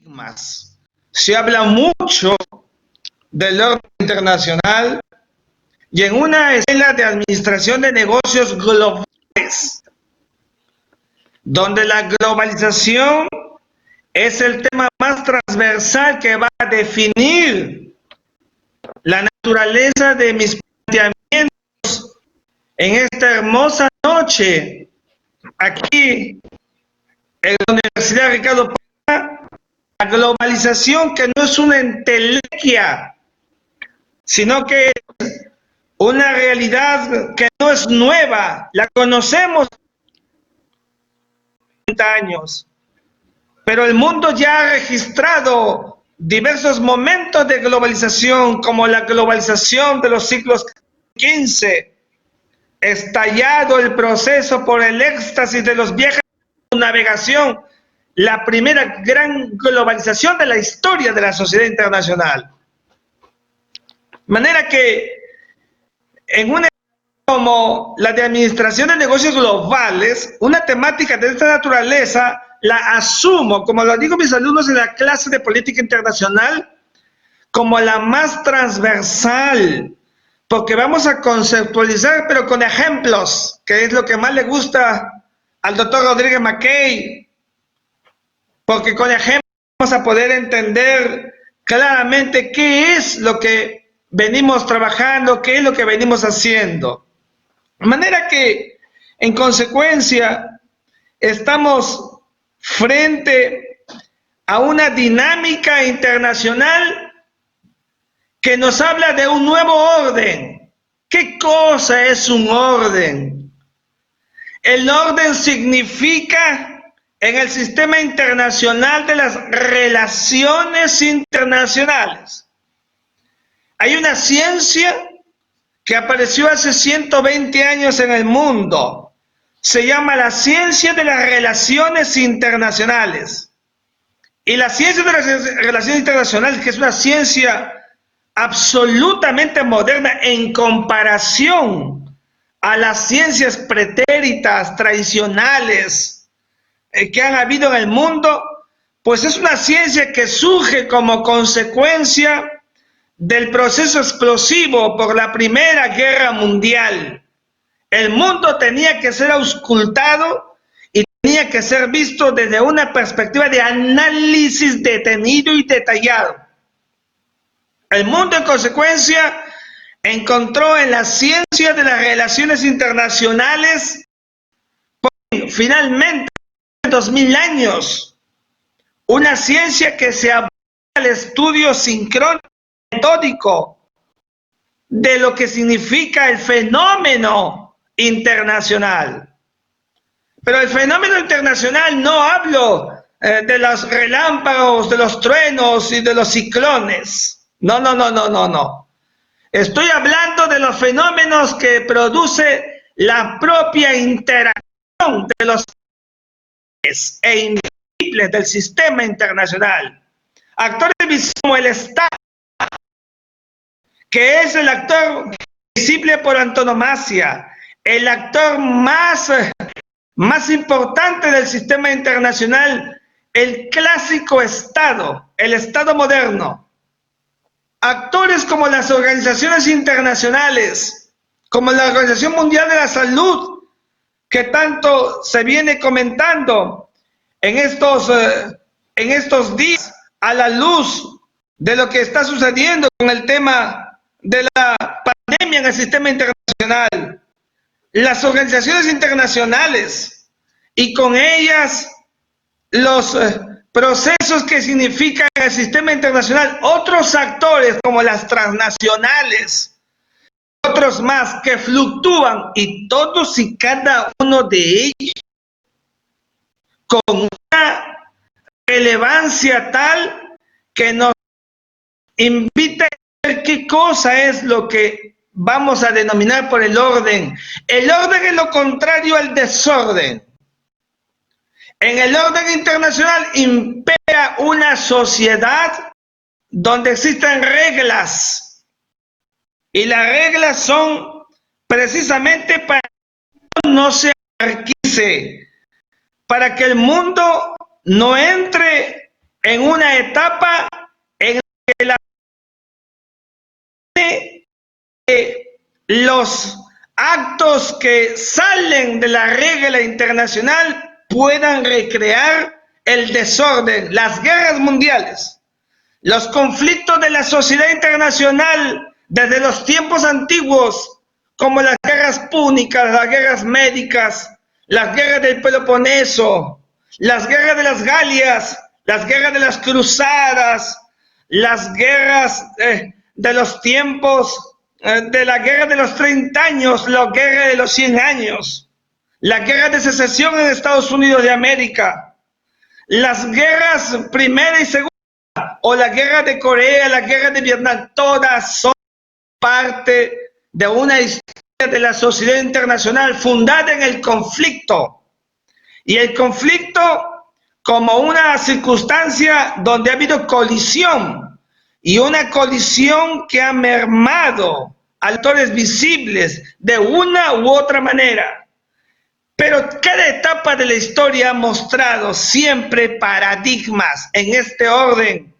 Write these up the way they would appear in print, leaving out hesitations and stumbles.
paradigmas. Se habla mucho del orden internacional y en una escuela de administración de negocios globales, donde la globalización es el tema más transversal que va a definir la naturaleza de mis planteamientos en esta hermosa noche aquí en la Universidad Ricardo Palma. La globalización, que no es una entelequia, sino que es una realidad que no es nueva, la conocemos hace 30 años, pero el mundo ya ha registrado diversos momentos de globalización, como la globalización de los siglos XV, estallado el proceso por el éxtasis de los viajes de navegación, la primera gran globalización de la historia de la sociedad internacional. De manera que en una como la de administración de negocios globales, una temática de esta naturaleza la asumo, como lo digo a mis alumnos en la clase de política internacional, como la más transversal, porque vamos a conceptualizar, pero con ejemplos, que es lo que más le gusta al doctor Rodríguez Mackay, porque con ejemplos vamos a poder entender claramente qué es lo que venimos trabajando, qué es lo que venimos haciendo. De manera que, en consecuencia, estamos frente a una dinámica internacional que nos habla de un nuevo orden. ¿Qué cosa es un orden? El orden significa, en el sistema internacional de las relaciones internacionales, hay una ciencia que apareció hace 120 años en el mundo. Se llama la ciencia de las relaciones internacionales. Y la ciencia de las relaciones internacionales, que es una ciencia absolutamente moderna en comparación a las ciencias pretéritas, tradicionales, que han habido en el mundo, pues es una ciencia que surge como consecuencia del proceso explosivo por la Primera Guerra Mundial. El mundo tenía que ser auscultado y tenía que ser visto desde una perspectiva de análisis detenido y detallado. El mundo, en consecuencia, encontró en la ciencia de las relaciones internacionales, finalmente, en 2000 años, una ciencia que se aboca al estudio sincrónico, metódico, de lo que significa el fenómeno internacional. Pero el fenómeno internacional no hablo de los relámpagos, de los truenos y de los ciclones. No. Estoy hablando de los fenómenos que produce la propia interacción de los e invisibles del sistema internacional. Actores visibles como el Estado, que es el actor visible por antonomasia, el actor más importante del sistema internacional, el clásico Estado, el Estado moderno. Actores como las organizaciones internacionales, como la Organización Mundial de la Salud, que tanto se viene comentando en estos días a la luz de lo que está sucediendo con el tema de la pandemia en el sistema internacional. Las organizaciones internacionales y con ellas los procesos que significan el sistema internacional, otros actores como las transnacionales, otros más que fluctúan, y todos y cada uno de ellos con una relevancia tal que nos invita a ver qué cosa es lo que vamos a denominar por el orden. El orden es lo contrario al desorden. En el orden internacional impera una sociedad donde existen reglas, y las reglas son precisamente para que no se anarquice, para que el mundo no entre en una etapa en que los actos que salen de la regla internacional puedan recrear el desorden, las guerras mundiales, los conflictos de la sociedad internacional desde los tiempos antiguos, como las guerras púnicas, las guerras médicas, las guerras del Peloponeso, las guerras de las Galias, las guerras de las cruzadas, las guerras de los tiempos de la guerra de los 30 años, la guerra de los 100 años, la guerra de secesión en Estados Unidos de América, las guerras primera y segunda, o la guerra de Corea, la guerra de Vietnam, todas son parte de una historia de la sociedad internacional fundada en el conflicto. Y el conflicto como una circunstancia donde ha habido colisión, y una colisión que ha mermado a actores visibles de una u otra manera. Pero cada etapa de la historia ha mostrado siempre paradigmas en este orden,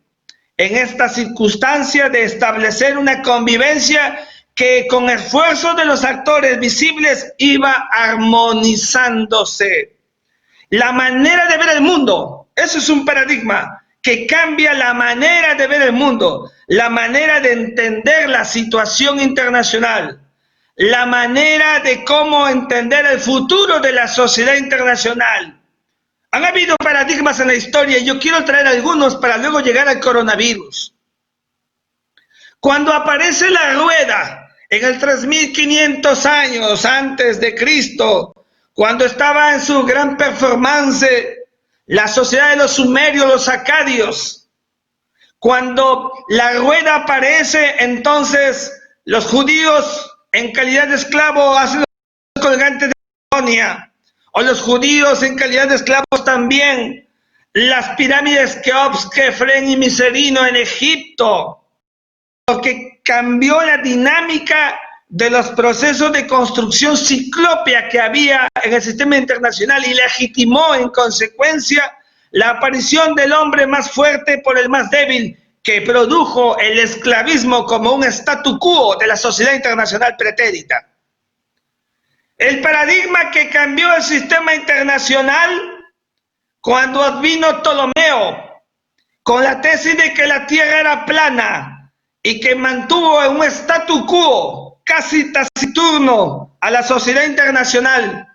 en esta circunstancia de establecer una convivencia que con esfuerzo de los actores visibles iba armonizándose. La manera de ver el mundo, eso es un paradigma que cambia la manera de ver el mundo, la manera de entender la situación internacional, la manera de cómo entender el futuro de la sociedad internacional. Han habido paradigmas en la historia y yo quiero traer algunos para luego llegar al coronavirus. Cuando aparece la rueda en el 3500 años antes de Cristo, cuando estaba en su gran performance la sociedad de los sumerios, los acadios, cuando la rueda aparece, entonces los judíos en calidad de esclavos hacen los colgantes de Babilonia, o los judíos en calidad de esclavos también, las pirámides Keops, Kefren y Miserino en Egipto, porque cambió la dinámica de los procesos de construcción ciclópea que había en el sistema internacional y legitimó en consecuencia la aparición del hombre más fuerte por el más débil, que produjo el esclavismo como un statu quo de la sociedad internacional pretérita. El paradigma que cambió el sistema internacional cuando advino Ptolomeo con la tesis de que la Tierra era plana y que mantuvo en un statu quo casi taciturno a la sociedad internacional,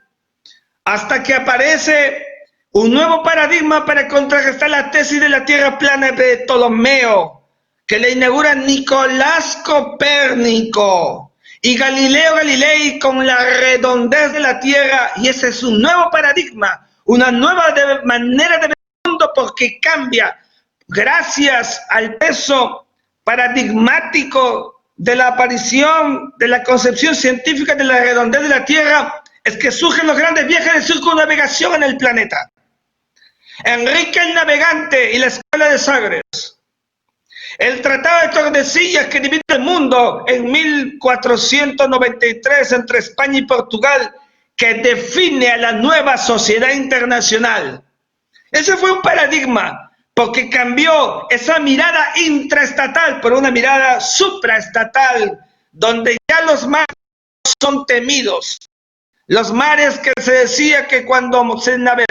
hasta que aparece un nuevo paradigma para contrarrestar la tesis de la Tierra plana de Ptolomeo, que le inaugura Nicolás Copérnico y Galileo Galilei con la redondez de la Tierra, y ese es un nuevo paradigma, una nueva manera de ver el mundo, porque cambia gracias al peso paradigmático de la aparición de la concepción científica de la redondez de la Tierra. Es que surgen los grandes viajes de circunnavegación en el planeta. Enrique el Navegante y la Escuela de Sagres. El Tratado de Tordesillas, que divide el mundo en 1493 entre España y Portugal, que define a la nueva sociedad internacional. Ese fue un paradigma, porque cambió esa mirada intraestatal por una mirada supraestatal, donde ya los mares son temidos. Los mares que se decía que cuando se navegaba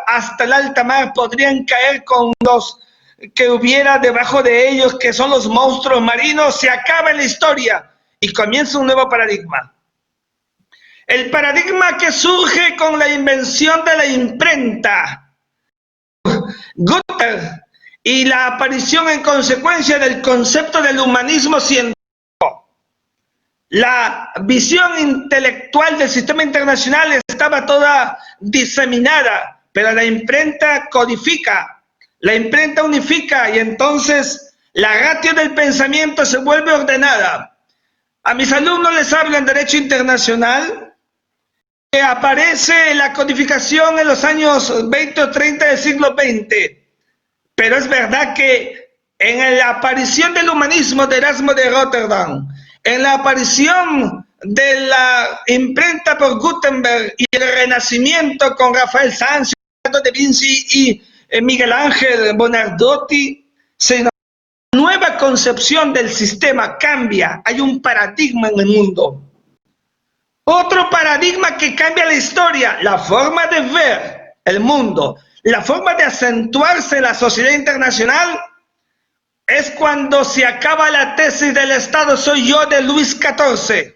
hasta el alta mar podrían caer con los que hubiera debajo de ellos, que son los monstruos marinos, se acaba en la historia y comienza un nuevo paradigma. El paradigma que surge con la invención de la imprenta, Gutenberg, y la aparición en consecuencia del concepto del humanismo científico. La visión intelectual del sistema internacional estaba toda diseminada, pero la imprenta codifica, la imprenta unifica, y entonces la ratio del pensamiento se vuelve ordenada. A mis alumnos les hablo en Derecho Internacional, que aparece la codificación en los años 20 o 30 del siglo XX, pero es verdad que en la aparición del humanismo de Erasmo de Rotterdam, en la aparición de la imprenta por Gutenberg y el Renacimiento con Rafael Sanzio, Leonardo da Vinci y Miguel Ángel Bonardotti, nueva concepción del sistema cambia, hay un paradigma en el mundo. Otro paradigma que cambia la historia, la forma de ver el mundo, la forma de acentuarse en la sociedad internacional, es cuando se acaba la tesis del Estado soy yo de Luis XIV.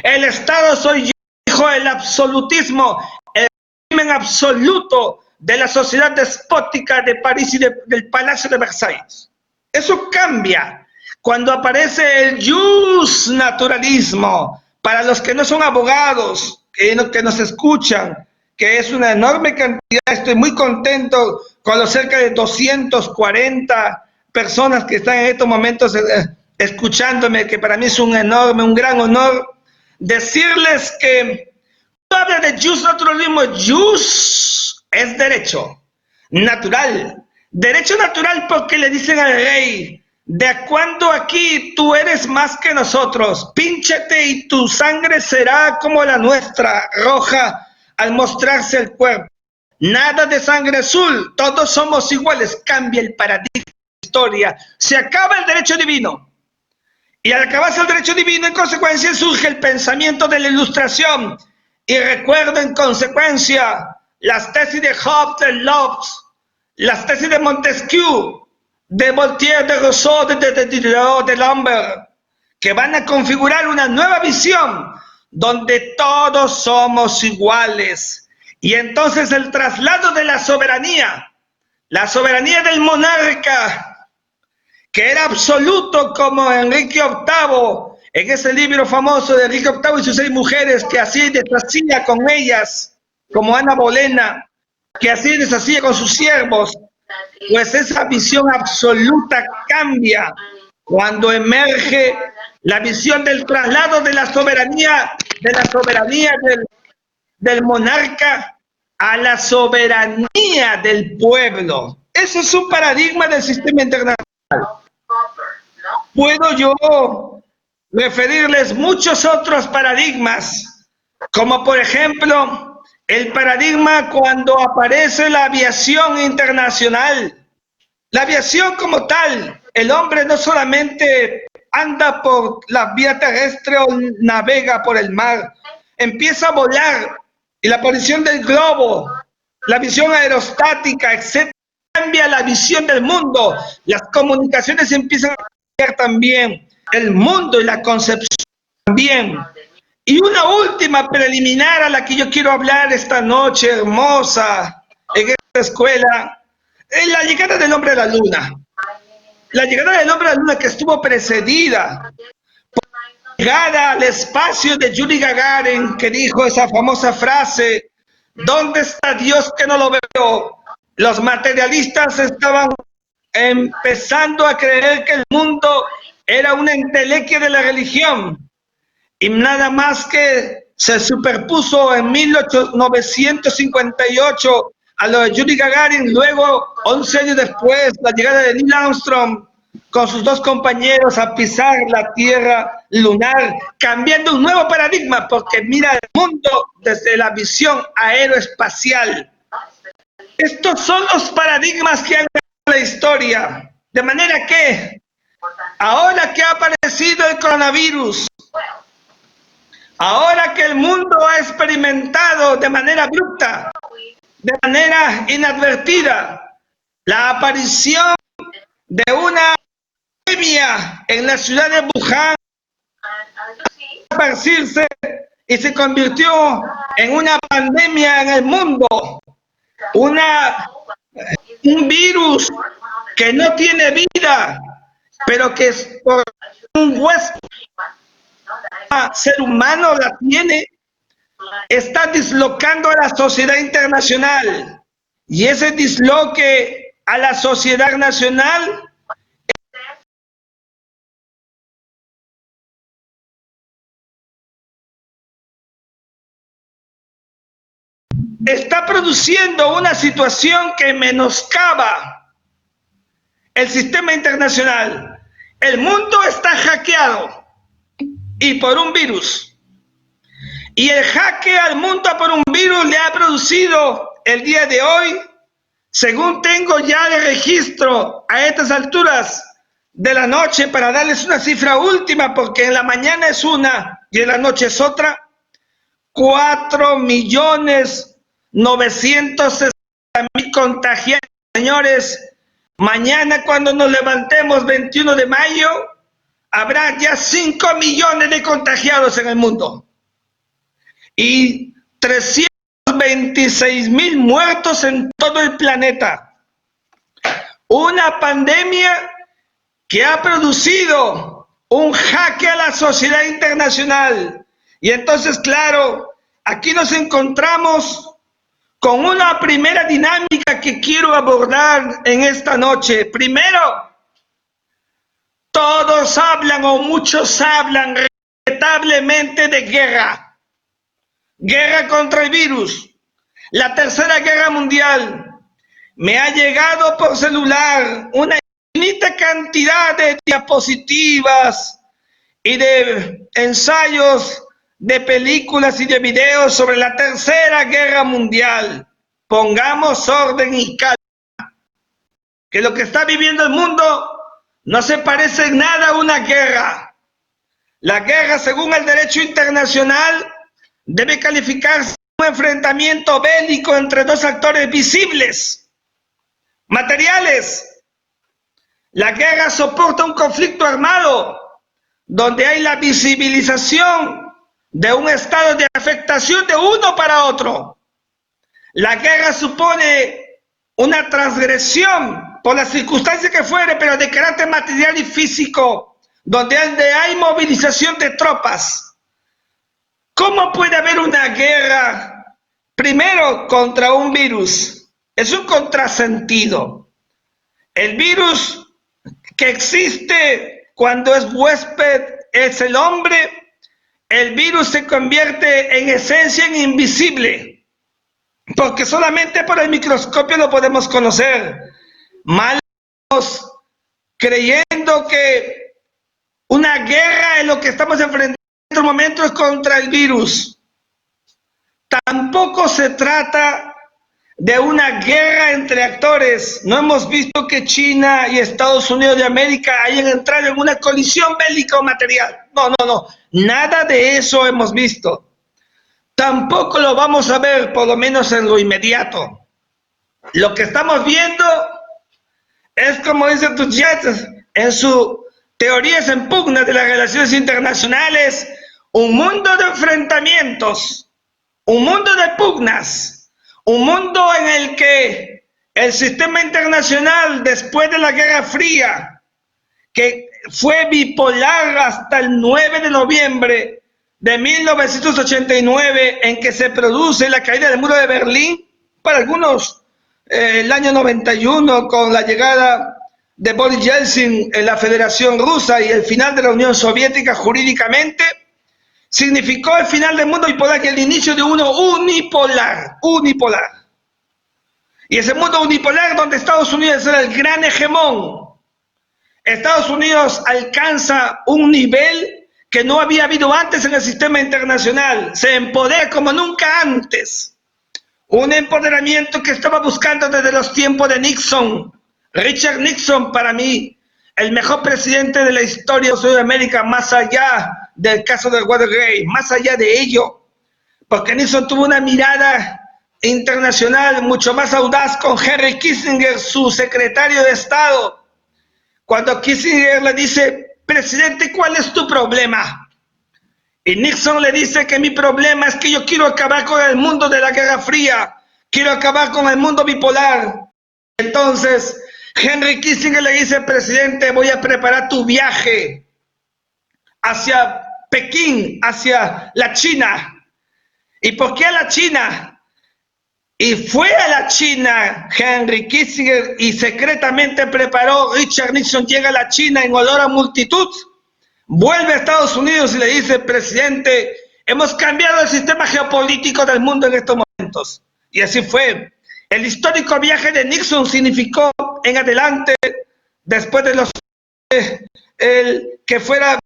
El Estado soy yo, dijo el absolutismo, el régimen absoluto de la sociedad despótica de París y del Palacio de Versalles. Eso cambia cuando aparece el jus naturalismo. Para los que no son abogados, que nos escuchan, que es una enorme cantidad, estoy muy contento con los cerca de 240 personas que están en estos momentos escuchándome, que para mí es un gran honor decirles que cuando habla de jus naturalismo, jus es derecho natural porque le dicen al rey, de cuando aquí tú eres más que nosotros, pínchate y tu sangre será como la nuestra, roja al mostrarse el cuerpo. Nada de sangre azul, todos somos iguales. Cambia el paradigma de la historia, se acaba el derecho divino. Y al acabarse el derecho divino, en consecuencia, surge el pensamiento de la Ilustración. Y recuerdo en consecuencia las tesis de Hobbes, de Locke, las tesis de Montesquieu, de Voltaire, de Rousseau, de Diderot, de Lambert, que van a configurar una nueva visión donde todos somos iguales. Y entonces el traslado de la soberanía del monarca, que era absoluto como Enrique VIII, en ese libro famoso de Enrique VIII y sus 6 mujeres, que así deshacía con ellas, como Ana Bolena, que así deshacía con sus siervos. Pues esa visión absoluta cambia cuando emerge la visión del traslado de la soberanía del monarca a la soberanía del pueblo. Ese es un paradigma del sistema internacional. Puedo yo referirles muchos otros paradigmas, como por ejemplo el paradigma cuando aparece la aviación internacional. La aviación como tal, el hombre no solamente anda por la vía terrestre o navega por el mar, empieza a volar y la aparición del globo, la visión aerostática, etc. cambia la visión del mundo. Las comunicaciones empiezan a cambiar también, el mundo y la concepción también. Y una última preliminar a la que yo quiero hablar esta noche hermosa en esta escuela, es la llegada del hombre a la luna. La llegada del hombre a la luna que estuvo precedida por la llegada al espacio de Yuri Gagarin, que dijo esa famosa frase, ¿dónde está Dios que no lo veo? Los materialistas estaban empezando a creer que el mundo era una entelequia de la religión. Y nada más que se superpuso en 1958 a lo de Yuri Gagarin, luego 11 años después la llegada de Neil Armstrong con sus 2 compañeros a pisar la tierra lunar, cambiando un nuevo paradigma porque mira el mundo desde la visión aeroespacial. Estos son los paradigmas que han cambiado la historia, de manera que ahora que ha aparecido el coronavirus, ahora que el mundo ha experimentado de manera abrupta, de manera inadvertida, la aparición de una epidemia en la ciudad de Wuhan, esparcirse y se convirtió en una pandemia en el mundo, un virus que no tiene vida, pero que es por un huésped ser humano la tiene, está dislocando a la sociedad internacional, y ese disloque a la sociedad nacional está produciendo una situación que menoscaba el sistema internacional. El mundo está hackeado y por un virus. Y el jaque al mundo por un virus le ha producido el día de hoy Según tengo ya de registro a estas alturas de la noche, para darles una cifra última, porque en la mañana es una y en la noche es otra, 4.960.000 contagiados, señores. Mañana, cuando nos levantemos 21 de mayo, habrá ya 5 millones de contagiados en el mundo y 326.000 muertos en todo el planeta. Una pandemia que ha producido un jaque a la sociedad internacional. Y entonces, claro, aquí nos encontramos con una primera dinámica que quiero abordar en esta noche. Primero, todos hablan o muchos hablan respetablemente de guerra. Guerra contra el virus. La tercera guerra mundial. Me ha llegado por celular una infinita cantidad de diapositivas y de ensayos de películas y de videos sobre la tercera guerra mundial. Pongamos orden y calma, que lo que está viviendo el mundo no se parece en nada a una guerra. La guerra, según el derecho internacional, debe calificarse como un enfrentamiento bélico entre dos actores visibles, materiales. La guerra soporta un conflicto armado donde hay la visibilización de un estado de afectación de uno para otro. La guerra supone una transgresión por las circunstancias que fuere, pero de carácter material y físico, donde hay movilización de tropas. ¿Cómo puede haber una guerra? Primero, contra un virus. Es un contrasentido. El virus que existe cuando es huésped es el hombre. El virus se convierte en esencia en invisible, porque solamente por el microscopio lo podemos conocer. Mal creyendo que una guerra es lo que estamos enfrentando en estos momentos contra el virus. Tampoco se trata de una guerra entre actores. No hemos visto que China y Estados Unidos de América hayan entrado en una colisión bélica o material. No. Nada de eso hemos visto. Tampoco lo vamos a ver, por lo menos en lo inmediato. Lo que estamos viendo es, como dice Tuchet en su Teorías en Pugna de las Relaciones Internacionales, un mundo de enfrentamientos, un mundo de pugnas, un mundo en el que el sistema internacional, después de la Guerra Fría, que fue bipolar hasta el 9 de noviembre de 1989, en que se produce la caída del muro de Berlín, para algunos el año 91, con la llegada de Boris Yeltsin en la Federación Rusa y el final de la Unión Soviética jurídicamente, significó el final del mundo bipolar y el inicio de uno unipolar. Y ese mundo unipolar donde Estados Unidos era el gran hegemón. Estados Unidos alcanza un nivel que no había habido antes en el sistema internacional. Se empodera como nunca antes. Un empoderamiento que estaba buscando desde los tiempos de Nixon. Richard Nixon, para mí, el mejor presidente de la historia de América, más allá del caso del Watergate, más allá de ello, porque Nixon tuvo una mirada internacional mucho más audaz con Henry Kissinger, su secretario de Estado. Cuando Kissinger le dice, presidente, ¿cuál es tu problema? Y Nixon le dice que mi problema es que yo quiero acabar con el mundo de la Guerra Fría, quiero acabar con el mundo bipolar. Entonces, Henry Kissinger le dice, presidente, voy a preparar tu viaje hacia Pekín, hacia la China. ¿Y por qué a la China? Y fue a la China Henry Kissinger y secretamente preparó. Richard Nixon llega a la China en olor a multitud, vuelve a Estados Unidos y le dice, presidente, hemos cambiado el sistema geopolítico del mundo en estos momentos. Y así fue. El histórico viaje de Nixon significó en adelante, después de los que fuera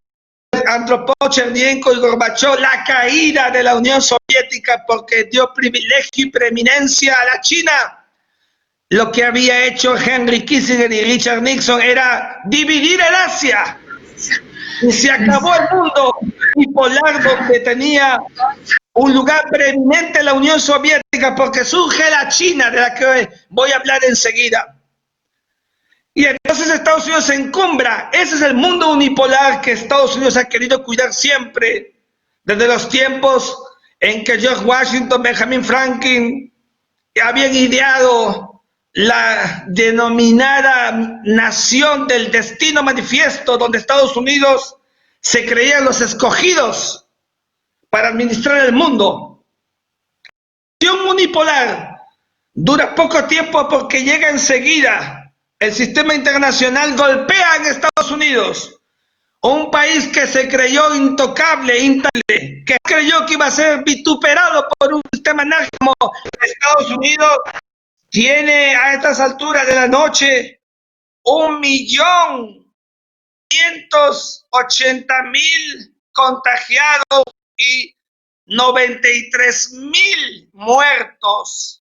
Andropov, Chernyenko y Gorbachov, la caída de la Unión Soviética, porque dio privilegio y preeminencia a la China. Lo que había hecho Henry Kissinger y Richard Nixon era dividir el Asia. Y se acabó el mundo bipolar donde tenía un lugar preeminente la Unión Soviética, porque surge la China, de la que voy a hablar enseguida. Y entonces Estados Unidos se encumbra. Ese es el mundo unipolar que Estados Unidos ha querido cuidar siempre, desde los tiempos en que George Washington, Benjamin Franklin habían ideado la denominada nación del destino manifiesto, donde Estados Unidos se creían los escogidos para administrar el mundo. La nación unipolar dura poco tiempo porque llega enseguida. El sistema internacional golpea en Estados Unidos, un país que se creyó intocable, intachable, que creyó que iba a ser vituperado por un sistema anárquico. Estados Unidos tiene a estas alturas de la noche 1.180.000 contagiados y 93.000 muertos.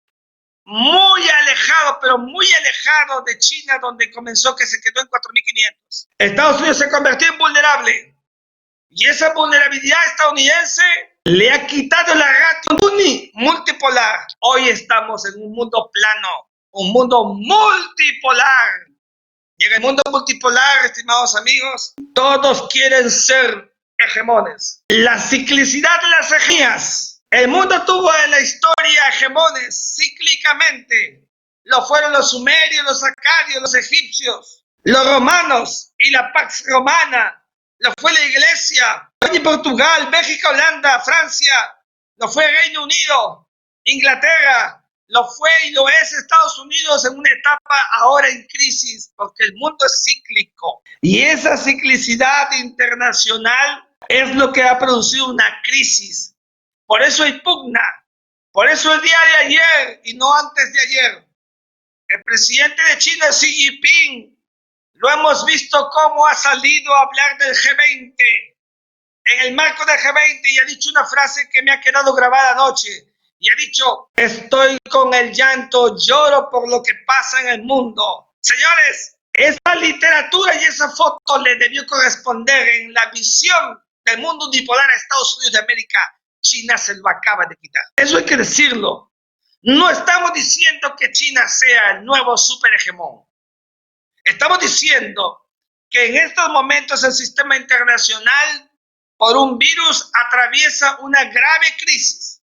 Muy alejado, pero muy alejado de China, donde comenzó, que se quedó en 4.500. Estados Unidos se convirtió en vulnerable. Y esa vulnerabilidad estadounidense le ha quitado la ratio multipolar. Hoy estamos en un mundo plano, un mundo multipolar. Y en el mundo multipolar, estimados amigos, todos quieren ser hegemones. La ciclicidad de las hegemonías. El mundo tuvo en la historia hegemones cíclicamente. Lo fueron los sumerios, los acadios, los egipcios, los romanos y la Pax Romana. Lo fue la Iglesia, España y Portugal, Bélgica, Holanda, Francia. Lo fue Reino Unido, Inglaterra. Lo fue y lo es Estados Unidos en una etapa ahora en crisis, porque el mundo es cíclico. Y esa ciclicidad internacional es lo que ha producido una crisis. Por eso hay pugna. Por eso el día de ayer y no antes de ayer, el presidente de China, Xi Jinping, lo hemos visto cómo ha salido a hablar del G20, en el marco del G20, y ha dicho una frase que me ha quedado grabada anoche. Y ha dicho: estoy con el llanto, lloro por lo que pasa en el mundo. Señores, esa literatura y esa foto le debió corresponder en la visión del mundo unipolar a Estados Unidos de América. China se lo acaba de quitar. Eso hay que decirlo. No estamos diciendo que China sea el nuevo superhegemón. Estamos diciendo que en estos momentos el sistema internacional, por un virus, atraviesa una grave crisis.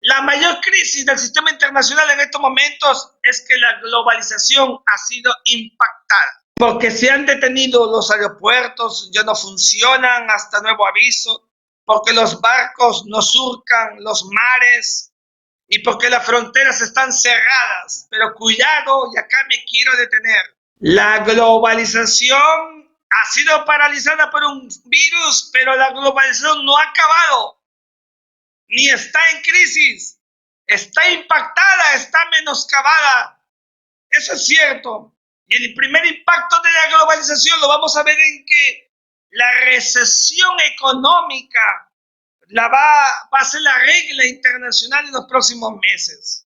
La mayor crisis del sistema internacional en estos momentos es que la globalización ha sido impactada, porque se han detenido los aeropuertos, ya no funcionan hasta nuevo aviso, porque los barcos no surcan los mares y porque las fronteras están cerradas. Pero cuidado, y acá me quiero detener. La globalización ha sido paralizada por un virus, pero la globalización no ha acabado, ni está en crisis. Está impactada, está menoscabada. Eso es cierto. Y el primer impacto de la globalización lo vamos a ver en que la recesión económica va a ser la regla internacional en los próximos meses.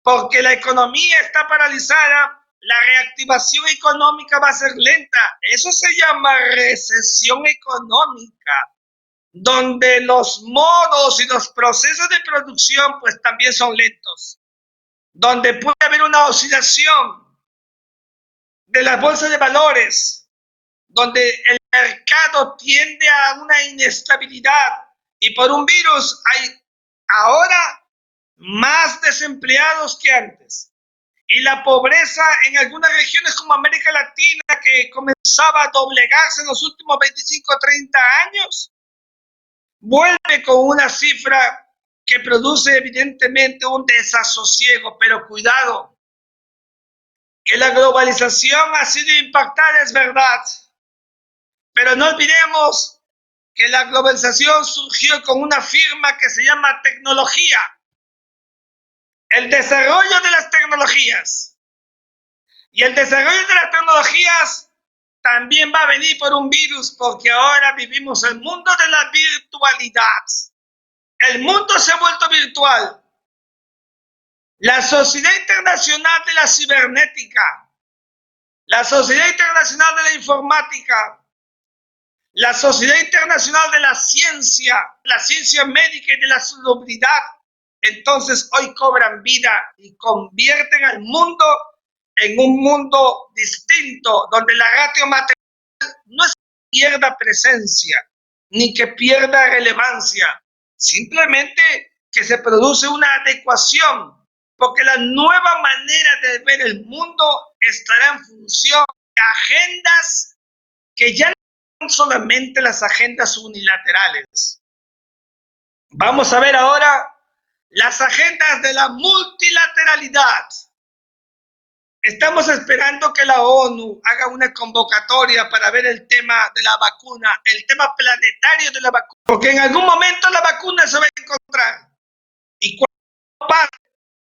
Porque la economía está paralizada, la reactivación económica va a ser lenta. Eso se llama recesión económica, donde los modos y los procesos de producción pues también son lentos, donde puede haber una oscilación de las bolsas de valores, donde el mercado tiende a una inestabilidad y por un virus hay ahora más desempleados que antes. Y la pobreza en algunas regiones como América Latina, que comenzaba a doblegarse en los últimos 25 o 30 años, vuelve con una cifra que produce evidentemente un desasosiego. Pero cuidado, que la globalización ha sido impactada, es verdad, pero no olvidemos que la globalización surgió con una firma que se llama tecnología. El desarrollo de las tecnologías. Y el desarrollo de las tecnologías también va a venir por un virus, porque ahora vivimos el mundo de la virtualidad. El mundo se ha vuelto virtual. La Sociedad Internacional de la Cibernética, la Sociedad Internacional de la Informática, la Sociedad Internacional de la ciencia médica y de la salubridad, entonces hoy cobran vida y convierten al mundo en un mundo distinto, donde la ratio material no es que pierda presencia, ni que pierda relevancia, simplemente que se produce una adecuación, porque la nueva manera de ver el mundo estará en función de agendas que ya no son solamente las agendas unilaterales. Vamos a ver ahora las agendas de la multilateralidad. Estamos esperando que la ONU haga una convocatoria para ver el tema de la vacuna, el tema planetario de la vacuna, porque en algún momento la vacuna se va a encontrar. Y cuando pase,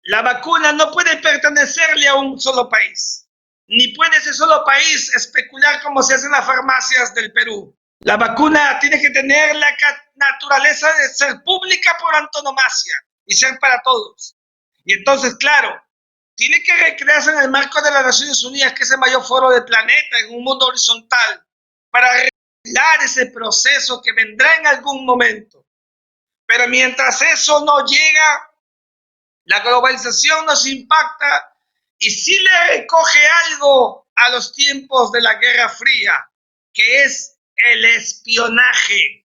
la vacuna no puede pertenecerle a un solo país, ni puede ese solo país especular como se hace en las farmacias del Perú. La vacuna tiene que tener la naturaleza de ser pública por antonomasia y ser para todos. Y entonces, claro, tiene que recrearse en el marco de las Naciones Unidas, que es el mayor foro del planeta, en un mundo horizontal, para regular ese proceso que vendrá en algún momento. Pero mientras eso no llega, la globalización nos impacta y sí le recoge algo a los tiempos de la Guerra Fría, que es el espionaje.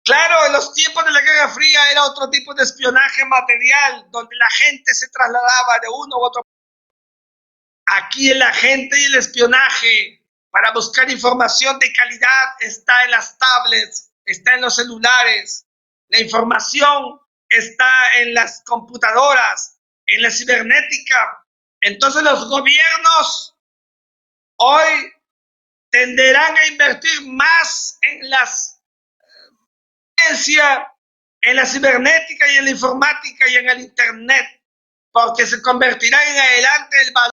Claro, en los tiempos de la Guerra Fría era otro tipo de espionaje material, donde la gente se trasladaba de uno u otro. Aquí el agente y el espionaje para buscar información de calidad está en las tablets, está en los celulares. La información está en las computadoras, en la cibernética. Entonces los gobiernos hoy tenderán a invertir más en la ciencia, en la cibernética y en la informática y en el internet, porque se convertirá en adelante el valor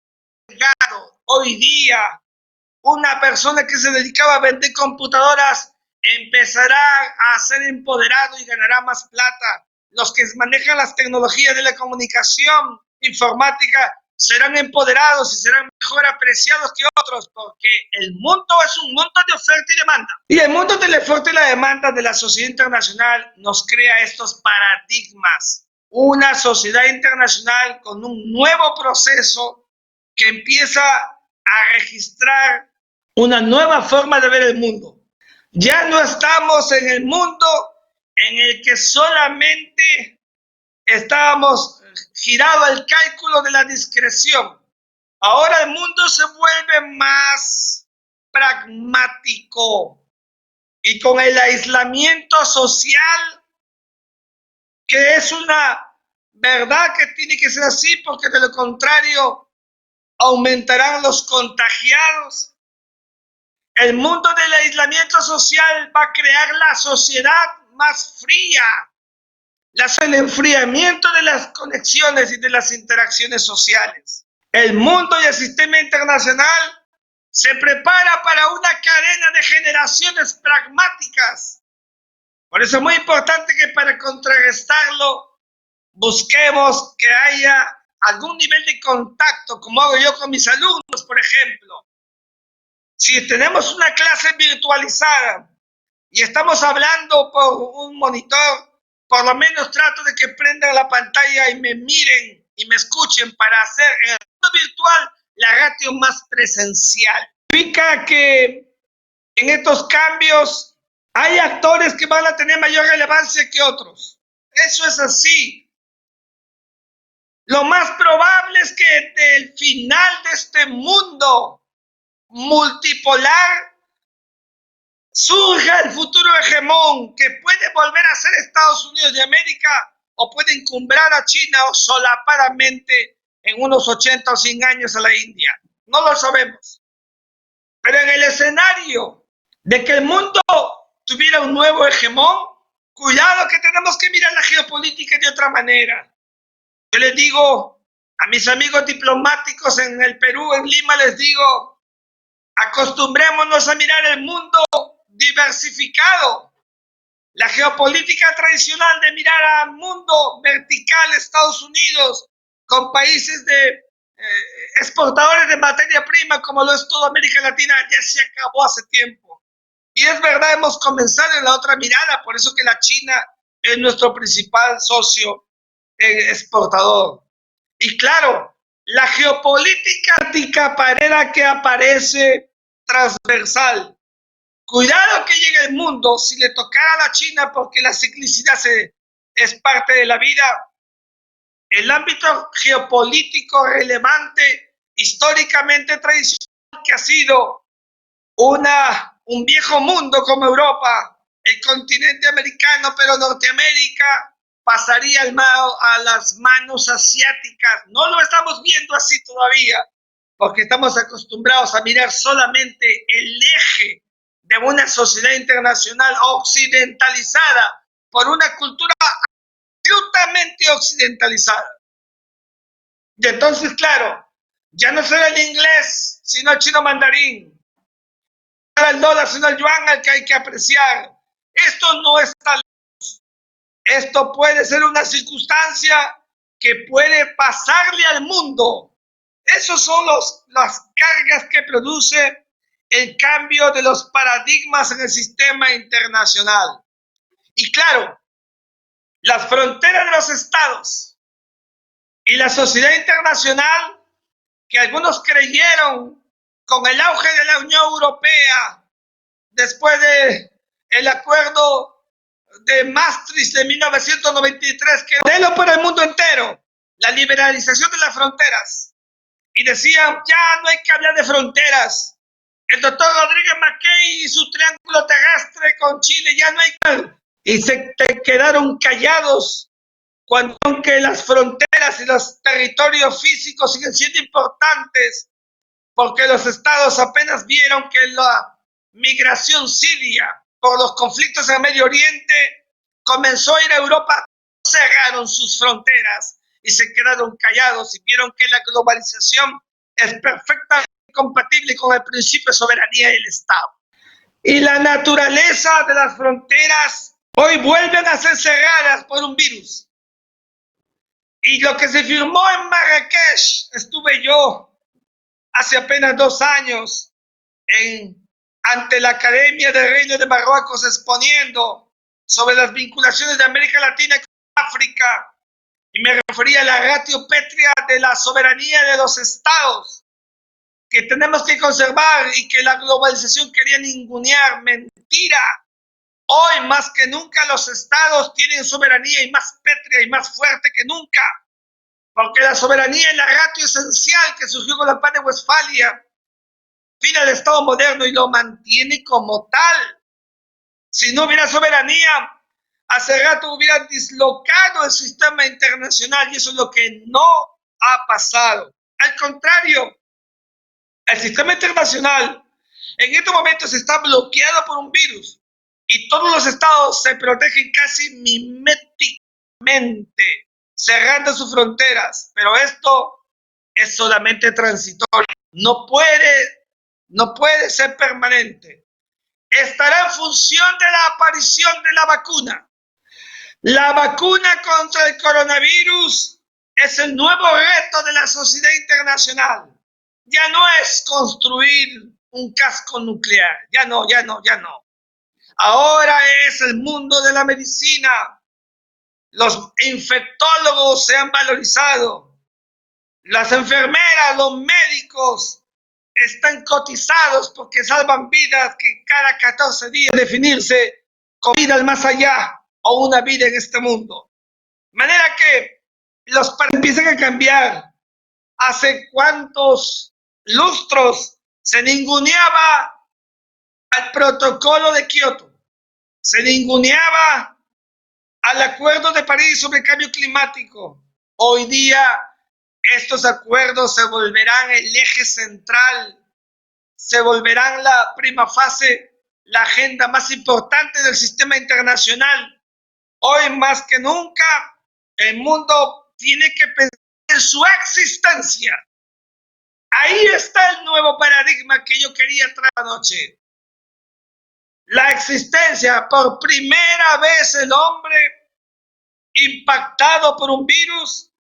agregado. Hoy día, una persona que se dedicaba a vender computadoras empezará a ser empoderado y ganará más plata. Los que manejan las tecnologías de la comunicación informática serán empoderados y serán mejor apreciados que otros, porque el mundo es un mundo de oferta y demanda. Y el mundo de la oferta y la demanda de la sociedad internacional nos crea estos paradigmas. Una sociedad internacional con un nuevo proceso que empieza a registrar una nueva forma de ver el mundo. Ya no estamos en el mundo en el que solamente estábamos girado al cálculo de la discreción. Ahora el mundo se vuelve más pragmático y con el aislamiento social, que es una verdad que tiene que ser así, porque de lo contrario aumentarán los contagiados. El mundo del aislamiento social va a crear la sociedad más fría, el enfriamiento de las conexiones y de las interacciones sociales. El mundo y el sistema internacional se prepara para una cadena de generaciones pragmáticas. Por eso es muy importante que para contrarrestarlo busquemos que haya algún nivel de contacto, como hago yo con mis alumnos, por ejemplo. Si tenemos una clase virtualizada y estamos hablando por un monitor, por lo menos trato de que prendan la pantalla y me miren y me escuchen para hacer en el mundo virtual la ratio más presencial. Significa que en estos cambios hay actores que van a tener mayor relevancia que otros. Eso es así. Lo más probable es que del final de este mundo multipolar surja el futuro hegemón que puede volver a ser Estados Unidos de América o puede encumbrar a China o solapadamente en unos 80 o 100 años a la India. No lo sabemos. Pero en el escenario de que el mundo tuviera un nuevo hegemón, cuidado que tenemos que mirar la geopolítica de otra manera. Yo les digo a mis amigos diplomáticos en el Perú, en Lima, les digo, acostumbrémonos a mirar el mundo diversificado. La geopolítica tradicional de mirar al mundo vertical, Estados Unidos, con países de exportadores de materia prima como lo es toda América Latina, ya se acabó hace tiempo. Y es verdad, hemos comenzado en la otra mirada, por eso que la China es nuestro principal socio exportador. Y claro, la geopolítica parera que aparece transversal. Cuidado que llegue el mundo si le tocara a la China, porque la ciclicidad es parte de la vida. El ámbito geopolítico relevante, históricamente tradicional, que ha sido un viejo mundo como Europa, el continente americano, pero Norteamérica pasaría a las manos asiáticas. No lo estamos viendo así todavía, porque estamos acostumbrados a mirar solamente el eje de una sociedad internacional occidentalizada por una cultura absolutamente occidentalizada. Y entonces, claro, ya no será el inglés, sino el chino mandarín. No será el dólar, sino el yuan al que hay que apreciar. Esto no está lejos. Esto puede ser una circunstancia que puede pasarle al mundo. Esos son las cargas que produce el cambio de los paradigmas en el sistema internacional. Y claro, las fronteras de los estados y la sociedad internacional, que algunos creyeron con el auge de la Unión Europea después del acuerdo de Maastricht de 1993, que modelo para el mundo entero, la liberalización de las fronteras, y decían, ya no hay que hablar de fronteras. El doctor Rodríguez Mackay y su triángulo terrestre con Chile, ya no hay que... Y se quedaron callados cuando aunque las fronteras y los territorios físicos siguen siendo importantes, porque los estados apenas vieron que la migración siria por los conflictos en Medio Oriente comenzó a ir a Europa, cerraron sus fronteras y se quedaron callados y vieron que la globalización es perfectamente compatible con el principio de soberanía del Estado. Y la naturaleza de las fronteras hoy vuelven a ser cerradas por un virus. Y lo que se firmó en Marrakech, estuve yo hace apenas 2 años ante la Academia del Reino de Marruecos exponiendo sobre las vinculaciones de América Latina con África, y me refería a la ratio pétrea de la soberanía de los estados que tenemos que conservar y que la globalización quería ningunear. Mentira. Hoy más que nunca los estados tienen soberanía, y más pétrea y más fuerte que nunca, porque la soberanía es la ratio esencial que surgió con la paz de Westfalia, fin al Estado moderno, y lo mantiene como tal. Si no hubiera soberanía, hace rato hubieran dislocado el sistema internacional, y eso es lo que no ha pasado. Al contrario, el sistema internacional en estos momentos está bloqueado por un virus y todos los estados se protegen casi miméticamente, cerrando sus fronteras, pero esto es solamente transitorio, no puede ser permanente. Estará en función de la aparición de la vacuna. La vacuna contra el coronavirus es el nuevo reto de la sociedad internacional. Ya no es construir un casco nuclear, ya no. Ahora es el mundo de la medicina. Los infectólogos se han valorizado. Las enfermeras, los médicos están cotizados porque salvan vidas que cada 14 días definirse con vida al más allá o una vida en este mundo. De manera que los paradigmas empiezan a cambiar. Hace cuántos lustros se ninguneaba al protocolo de Kioto, se ninguneaba al acuerdo de París sobre el cambio climático. Hoy día estos acuerdos se volverán el eje central, se volverán la prima fase, la agenda más importante del sistema internacional. Hoy más que nunca el mundo tiene que pensar en su existencia. Ahí está el nuevo paradigma que yo quería traer anoche. La existencia, por primera vez el hombre impactado por un virus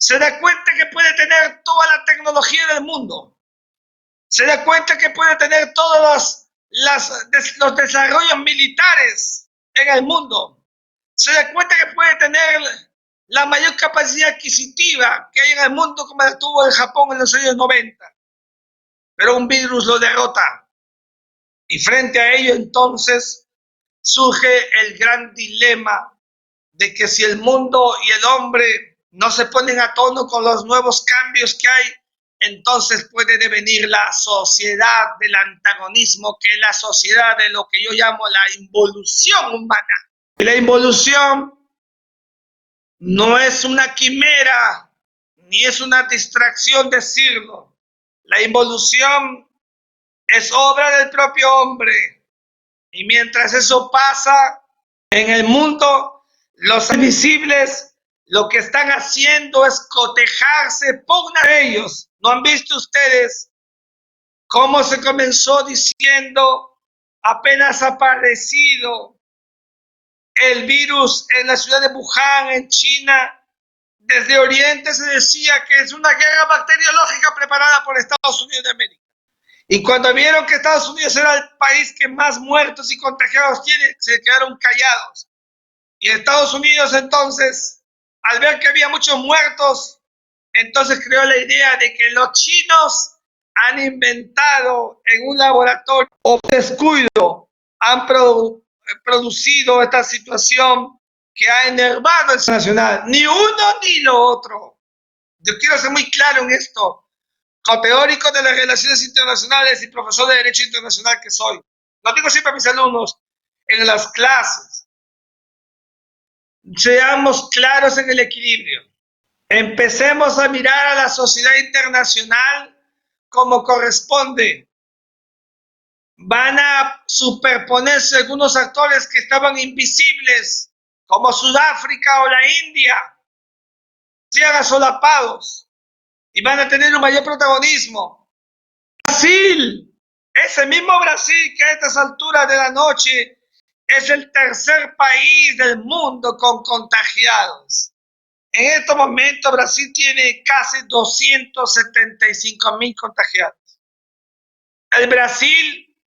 se da cuenta que puede tener toda la tecnología del mundo, se da cuenta que puede tener todos los desarrollos militares en el mundo, se da cuenta que puede tener la mayor capacidad adquisitiva que hay en el mundo como la tuvo el Japón en los años 90, pero un virus lo derrota. Y frente a ello entonces surge el gran dilema de que si el mundo y el hombre no se ponen a tono con los nuevos cambios que hay, entonces puede devenir la sociedad del antagonismo, que es la sociedad de lo que yo llamo la involución humana. Y la involución no es una quimera, ni es una distracción decirlo. La involución es obra del propio hombre. Y mientras eso pasa en el mundo, los invisibles lo que están haciendo es cotejarse por una de ellos. ¿No han visto ustedes cómo se comenzó diciendo apenas aparecido el virus en la ciudad de Wuhan, en China? Desde Oriente se decía que es una guerra bacteriológica preparada por Estados Unidos de América. Y cuando vieron que Estados Unidos era el país que más muertos y contagiados tiene, se quedaron callados. Y Estados Unidos entonces, al ver que había muchos muertos, entonces creó la idea de que los chinos han inventado en un laboratorio o descuido, han producido esta situación que ha enervado el nacional. Ni uno ni lo otro. Yo quiero ser muy claro en esto. Como teórico de las relaciones internacionales y profesor de Derecho Internacional que soy, lo digo siempre a mis alumnos en las clases, seamos claros en el equilibrio. Empecemos a mirar a la sociedad internacional como corresponde. Van a superponerse algunos actores que estaban invisibles, como Sudáfrica o la India, sean solapados y van a tener un mayor protagonismo. Brasil, ese mismo Brasil que a estas alturas de la noche es el tercer país del mundo con contagiados. En estos momentos Brasil tiene casi 275,000 contagiados. El Brasil,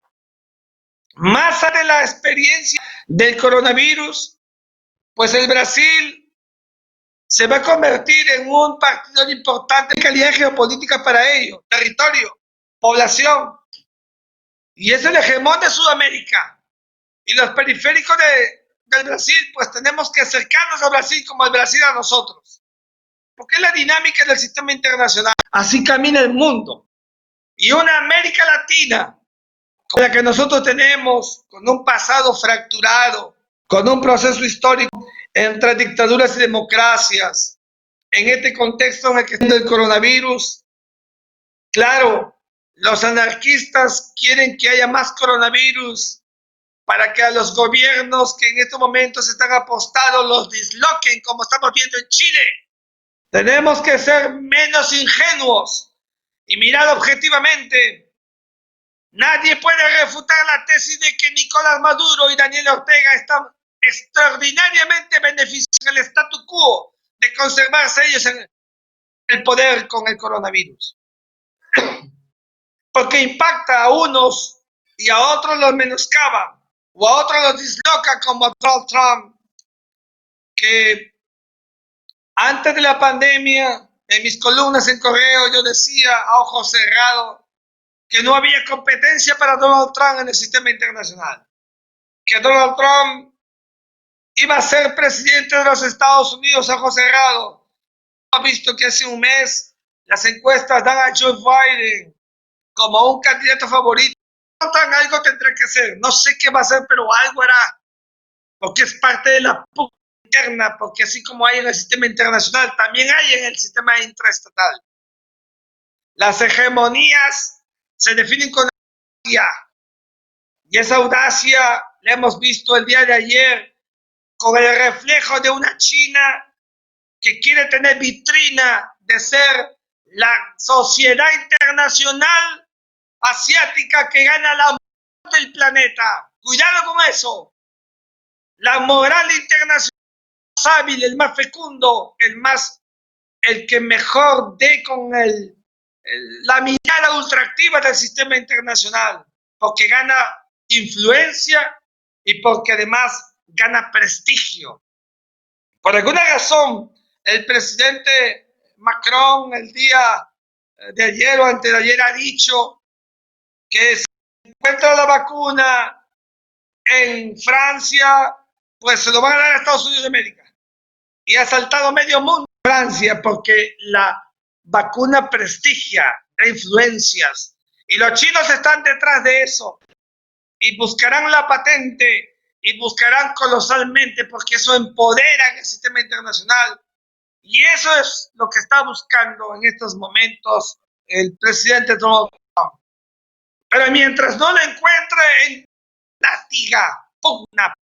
más allá de la experiencia del coronavirus, pues el Brasil se va a convertir en un partido importante de calidad geopolítica para ellos, territorio, población. Y es el hegemón de Sudamérica. Y los periféricos del Brasil, pues tenemos que acercarnos a Brasil como el Brasil a nosotros. Porque es la dinámica del sistema internacional. Así camina el mundo. Y una América Latina, con la que nosotros tenemos, con un pasado fracturado, con un proceso histórico entre dictaduras y democracias, en este contexto en el que está el coronavirus, claro, los anarquistas quieren que haya más coronavirus para que a los gobiernos que en estos momentos están apostados los disloquen, como estamos viendo en Chile. Tenemos que ser menos ingenuos y mirar objetivamente. Nadie puede refutar la tesis de que Nicolás Maduro y Daniel Ortega están extraordinariamente beneficiando el statu quo de conservarse ellos en el poder con el coronavirus. Porque impacta a unos y a otros los menoscaba, o a otros los disloca como Donald Trump, que antes de la pandemia, en mis columnas en correo, yo decía a ojos cerrados que no había competencia para Donald Trump en el sistema internacional, que Donald Trump iba a ser presidente de los Estados Unidos a ojos cerrados. Ha visto que hace un mes las encuestas dan a Joe Biden como un candidato favorito. Algo tendrá que hacer, no sé qué va a hacer, pero algo hará, porque es parte de la pugna interna, porque así como hay en el sistema internacional, también hay en el sistema intraestatal. Las hegemonías se definen con audacia, y esa audacia la hemos visto el día de ayer con el reflejo de una China que quiere tener vitrina de ser la sociedad internacional asiática que gana la moral del planeta. Cuidado con eso. La moral internacional, el más hábil, el más fecundo, el más el que mejor dé con la mirada ultraactiva del sistema internacional, porque gana influencia y porque además gana prestigio. Por alguna razón, el presidente Macron el día de ayer o antes de ayer ha dicho que si encuentra la vacuna en Francia, pues se lo van a dar a Estados Unidos de América. Y ha saltado medio mundo Francia porque la vacuna prestigia, da influencias. Y los chinos están detrás de eso. Y buscarán la patente y buscarán colosalmente porque eso empodera el sistema internacional. Y eso es lo que está buscando en estos momentos el presidente Donald Trump. Pero mientras no lo encuentre, latiga, pugna,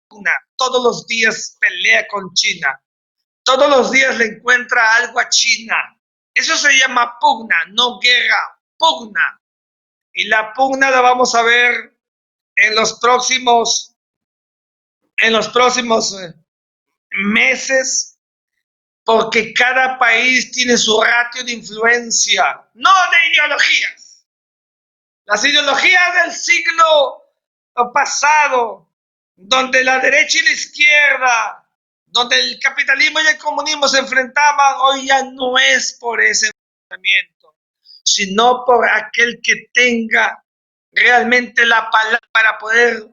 todos los días pelea con China. Todos los días le encuentra algo a China. Eso se llama pugna, no guerra, pugna. Y la pugna la vamos a ver en los próximos meses, porque cada país tiene su ratio de influencia, no de ideologías. Las ideologías del siglo pasado, donde la derecha y la izquierda, donde el capitalismo y el comunismo se enfrentaban, hoy ya no es por ese enfrentamiento, sino por aquel que tenga realmente la palabra para poder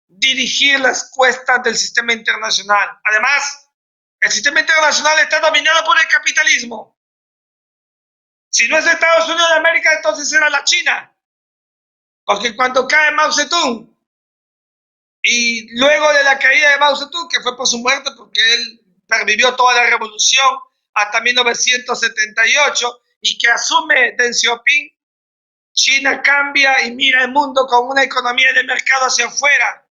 dirigir las cuestas del sistema internacional. Además, el sistema internacional está dominado por el capitalismo. Si no es Estados Unidos de América, entonces era la China. Porque cuando cae Mao Zedong, y luego de la caída de Mao Zedong, que fue por su muerte, porque él pervivió toda la revolución hasta 1978, y que asume Deng Xiaoping, China cambia y mira el mundo con una economía de mercado hacia afuera.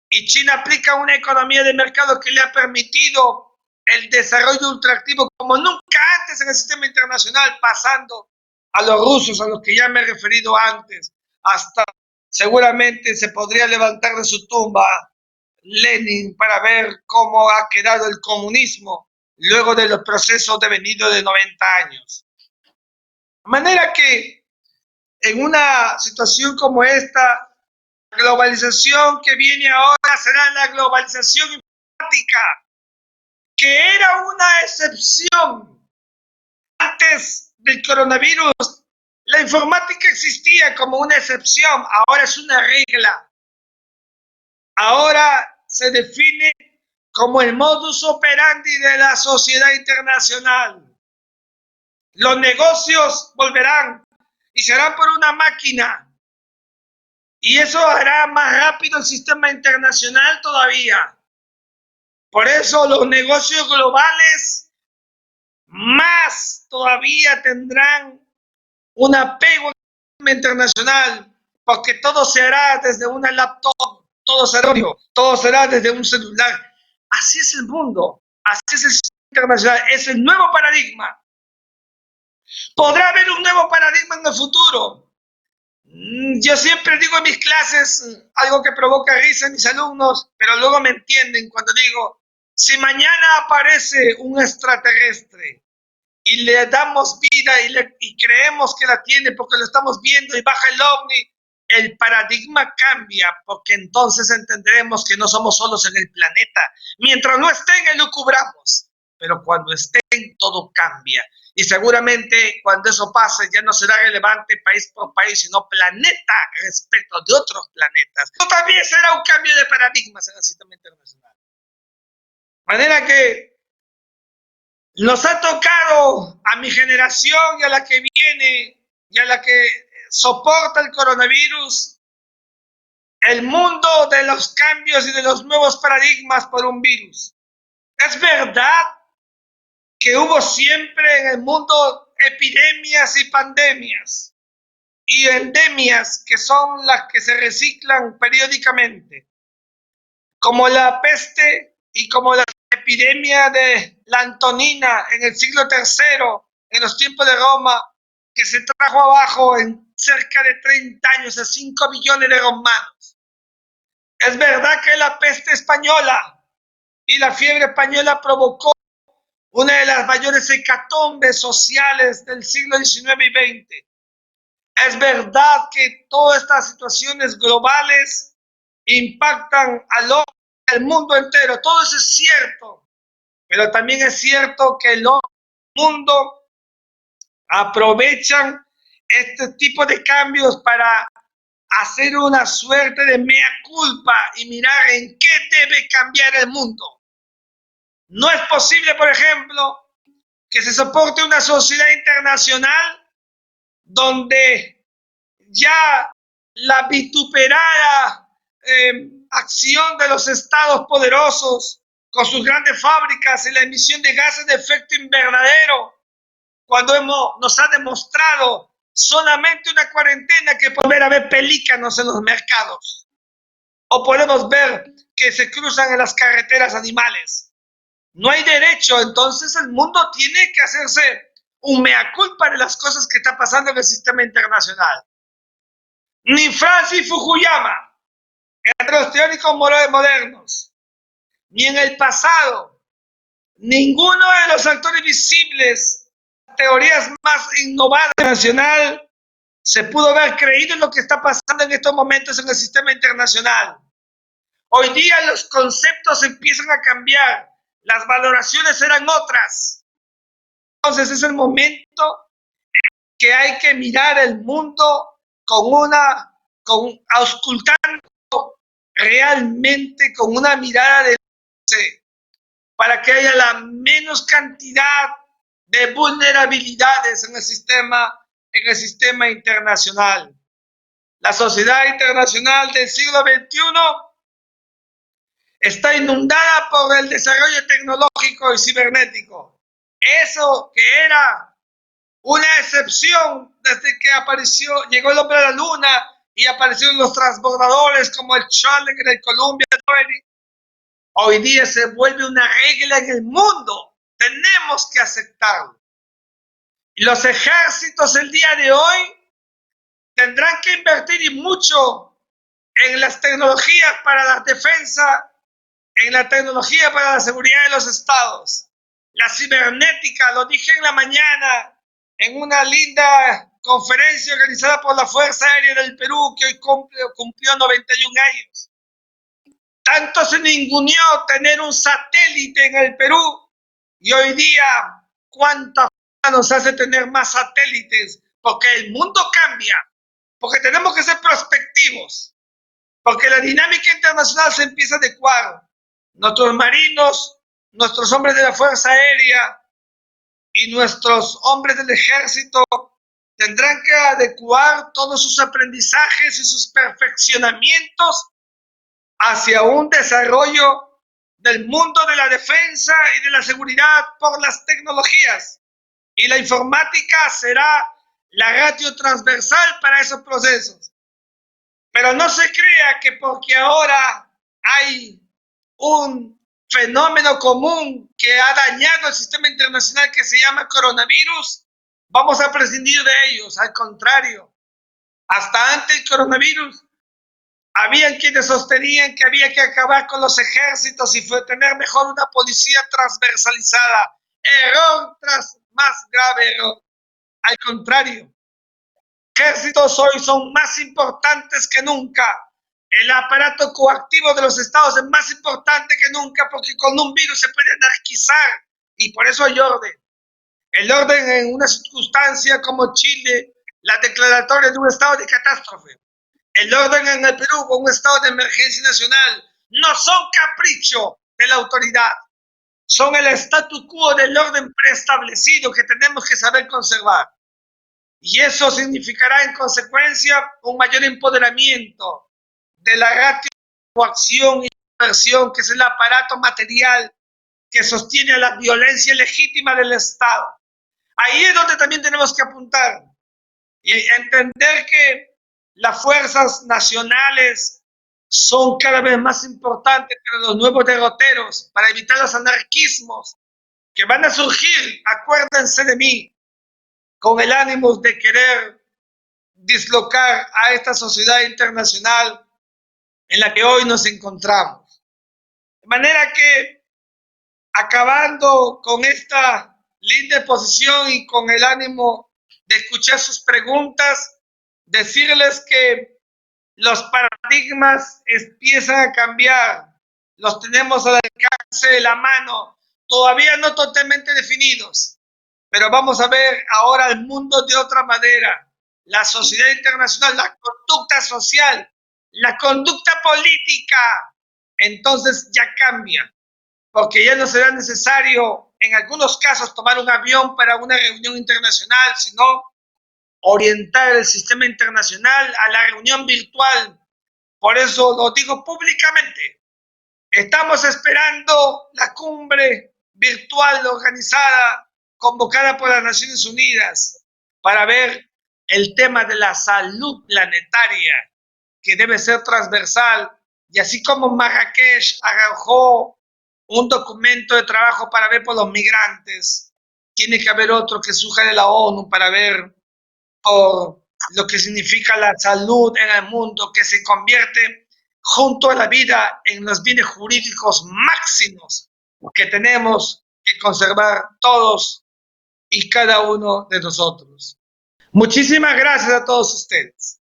Y China aplica una economía de mercado que le ha permitido el desarrollo ultraactivo como nunca antes en el sistema internacional, pasando a los rusos, a los que ya me he referido antes, hasta seguramente se podría levantar de su tumba Lenin para ver cómo ha quedado el comunismo luego de los procesos devenidos de 90 años. De manera que en una situación como esta, la globalización que viene ahora será la globalización informática, que era una excepción antes del coronavirus. La informática existía como una excepción, ahora es una regla. Ahora se define como el modus operandi de la sociedad internacional. Los negocios volverán y serán por una máquina. Y eso hará más rápido el sistema internacional todavía. Por eso los negocios globales más todavía tendrán un apego al sistema internacional, porque todo se hará desde una laptop, todo será desde un celular. Así es el mundo, así es el sistema internacional, es el nuevo paradigma. ¿Podrá haber un nuevo paradigma en el futuro? Yo siempre digo en mis clases algo que provoca risa en mis alumnos, pero luego me entienden cuando digo, si mañana aparece un extraterrestre y le damos vida y creemos que la tiene porque lo estamos viendo y baja el ovni, el paradigma cambia, porque entonces entenderemos que no somos solos en el planeta. Mientras no estén, elucubramos, pero cuando estén, todo cambia. Y seguramente cuando eso pase ya no será relevante país por país, sino planeta respecto de otros planetas. Eso también será un cambio de paradigmas en el sistema internacional. De manera que nos ha tocado a mi generación y a la que viene y a la que soporta el coronavirus, el mundo de los cambios y de los nuevos paradigmas por un virus. Es verdad que hubo siempre en el mundo epidemias y pandemias y endemias que son las que se reciclan periódicamente, como la peste y como la epidemia de la Antonina en el siglo III, en los tiempos de Roma, que se trajo abajo en cerca de 30 años a 5 millones de romanos. Es verdad que la peste española y la fiebre española provocó una de las mayores hecatombes sociales del siglo XIX y XX. Es verdad que todas estas situaciones globales impactan al mundo entero, todo eso es cierto, pero también es cierto que el mundo aprovechan este tipo de cambios para hacer una suerte de mea culpa y mirar en qué debe cambiar el mundo. No es posible, por ejemplo, que se soporte una sociedad internacional donde ya la vituperada acción de los estados poderosos con sus grandes fábricas y la emisión de gases de efecto invernadero, cuando nos ha demostrado solamente una cuarentena que puede haber pelícanos en los mercados, o podemos ver que se cruzan en las carreteras animales. No hay derecho, entonces el mundo tiene que hacerse un mea culpa de las cosas que está pasando en el sistema internacional. Ni Francis Fukuyama, entre los teóricos modernos, ni en el pasado, ninguno de los actores visibles, teorías más innovadas nacional, se pudo haber creído en lo que está pasando en estos momentos en el sistema internacional. Hoy día los conceptos empiezan a cambiar, las valoraciones eran otras. Entonces es el momento que hay que mirar el mundo auscultando realmente con una mirada de para que haya la menos cantidad de vulnerabilidades en el sistema internacional. La sociedad internacional del siglo XXI está inundada por el desarrollo tecnológico y cibernético. Eso que era una excepción desde que llegó el hombre a la luna y aparecieron los transbordadores como el Challenger, el Columbia, hoy día se vuelve una regla en el mundo. Tenemos que aceptarlo. Y los ejércitos el día de hoy tendrán que invertir y mucho en las tecnologías para la defensa, en la tecnología para la seguridad de los estados. La cibernética, lo dije en la mañana, en una linda conferencia organizada por la Fuerza Aérea del Perú, que hoy cumplió 91 años. Tanto se ninguneó tener un satélite en el Perú, y hoy día, ¿cuánta nos hace tener más satélites? Porque el mundo cambia, porque tenemos que ser prospectivos, porque la dinámica internacional se empieza a adecuar. Nuestros marinos, nuestros hombres de la Fuerza Aérea y nuestros hombres del Ejército tendrán que adecuar todos sus aprendizajes y sus perfeccionamientos hacia un desarrollo del mundo de la defensa y de la seguridad por las tecnologías. Y la informática será la ratio transversal para esos procesos. Pero no se crea que porque ahora hay un fenómeno común que ha dañado el sistema internacional que se llama coronavirus, vamos a prescindir de ellos. Al contrario, hasta antes del coronavirus, habían quienes sostenían que había que acabar con los ejércitos y tener mejor una policía transversalizada. Error tras más grave error. Al contrario, ejércitos hoy son más importantes que nunca. El aparato coactivo de los estados es más importante que nunca porque con un virus se puede anarquizar y por eso hay orden. El orden en una circunstancia como Chile, la declaratoria de un estado de catástrofe. El orden en el Perú con un estado de emergencia nacional no son capricho de la autoridad, son el statu quo del orden preestablecido que tenemos que saber conservar. Y eso significará en consecuencia un mayor empoderamiento de la ratio de coacción y coerción, que es el aparato material que sostiene a la violencia legítima del Estado. Ahí es donde también tenemos que apuntar y entender que las fuerzas nacionales son cada vez más importantes para los nuevos derroteros, para evitar los anarquismos que van a surgir, acuérdense de mí, con el ánimo de querer dislocar a esta sociedad internacional en la que hoy nos encontramos. De manera que acabando con esta linda exposición y con el ánimo de escuchar sus preguntas, decirles que los paradigmas empiezan a cambiar, los tenemos al alcance de la mano, todavía no totalmente definidos, pero vamos a ver ahora el mundo de otra manera, la sociedad internacional, la conducta social, la conducta política, entonces ya cambia, porque ya no será necesario en algunos casos tomar un avión para una reunión internacional, sino orientar el sistema internacional a la reunión virtual. Por eso lo digo públicamente. Estamos esperando la cumbre virtual organizada, convocada por las Naciones Unidas, para ver el tema de la salud planetaria, que debe ser transversal. Y así como Marrakech arrojó un documento de trabajo para ver por los migrantes, tiene que haber otro que surja de la ONU para ver por lo que significa la salud en el mundo, que se convierte junto a la vida en los bienes jurídicos máximos que tenemos que conservar todos y cada uno de nosotros. Muchísimas gracias a todos ustedes.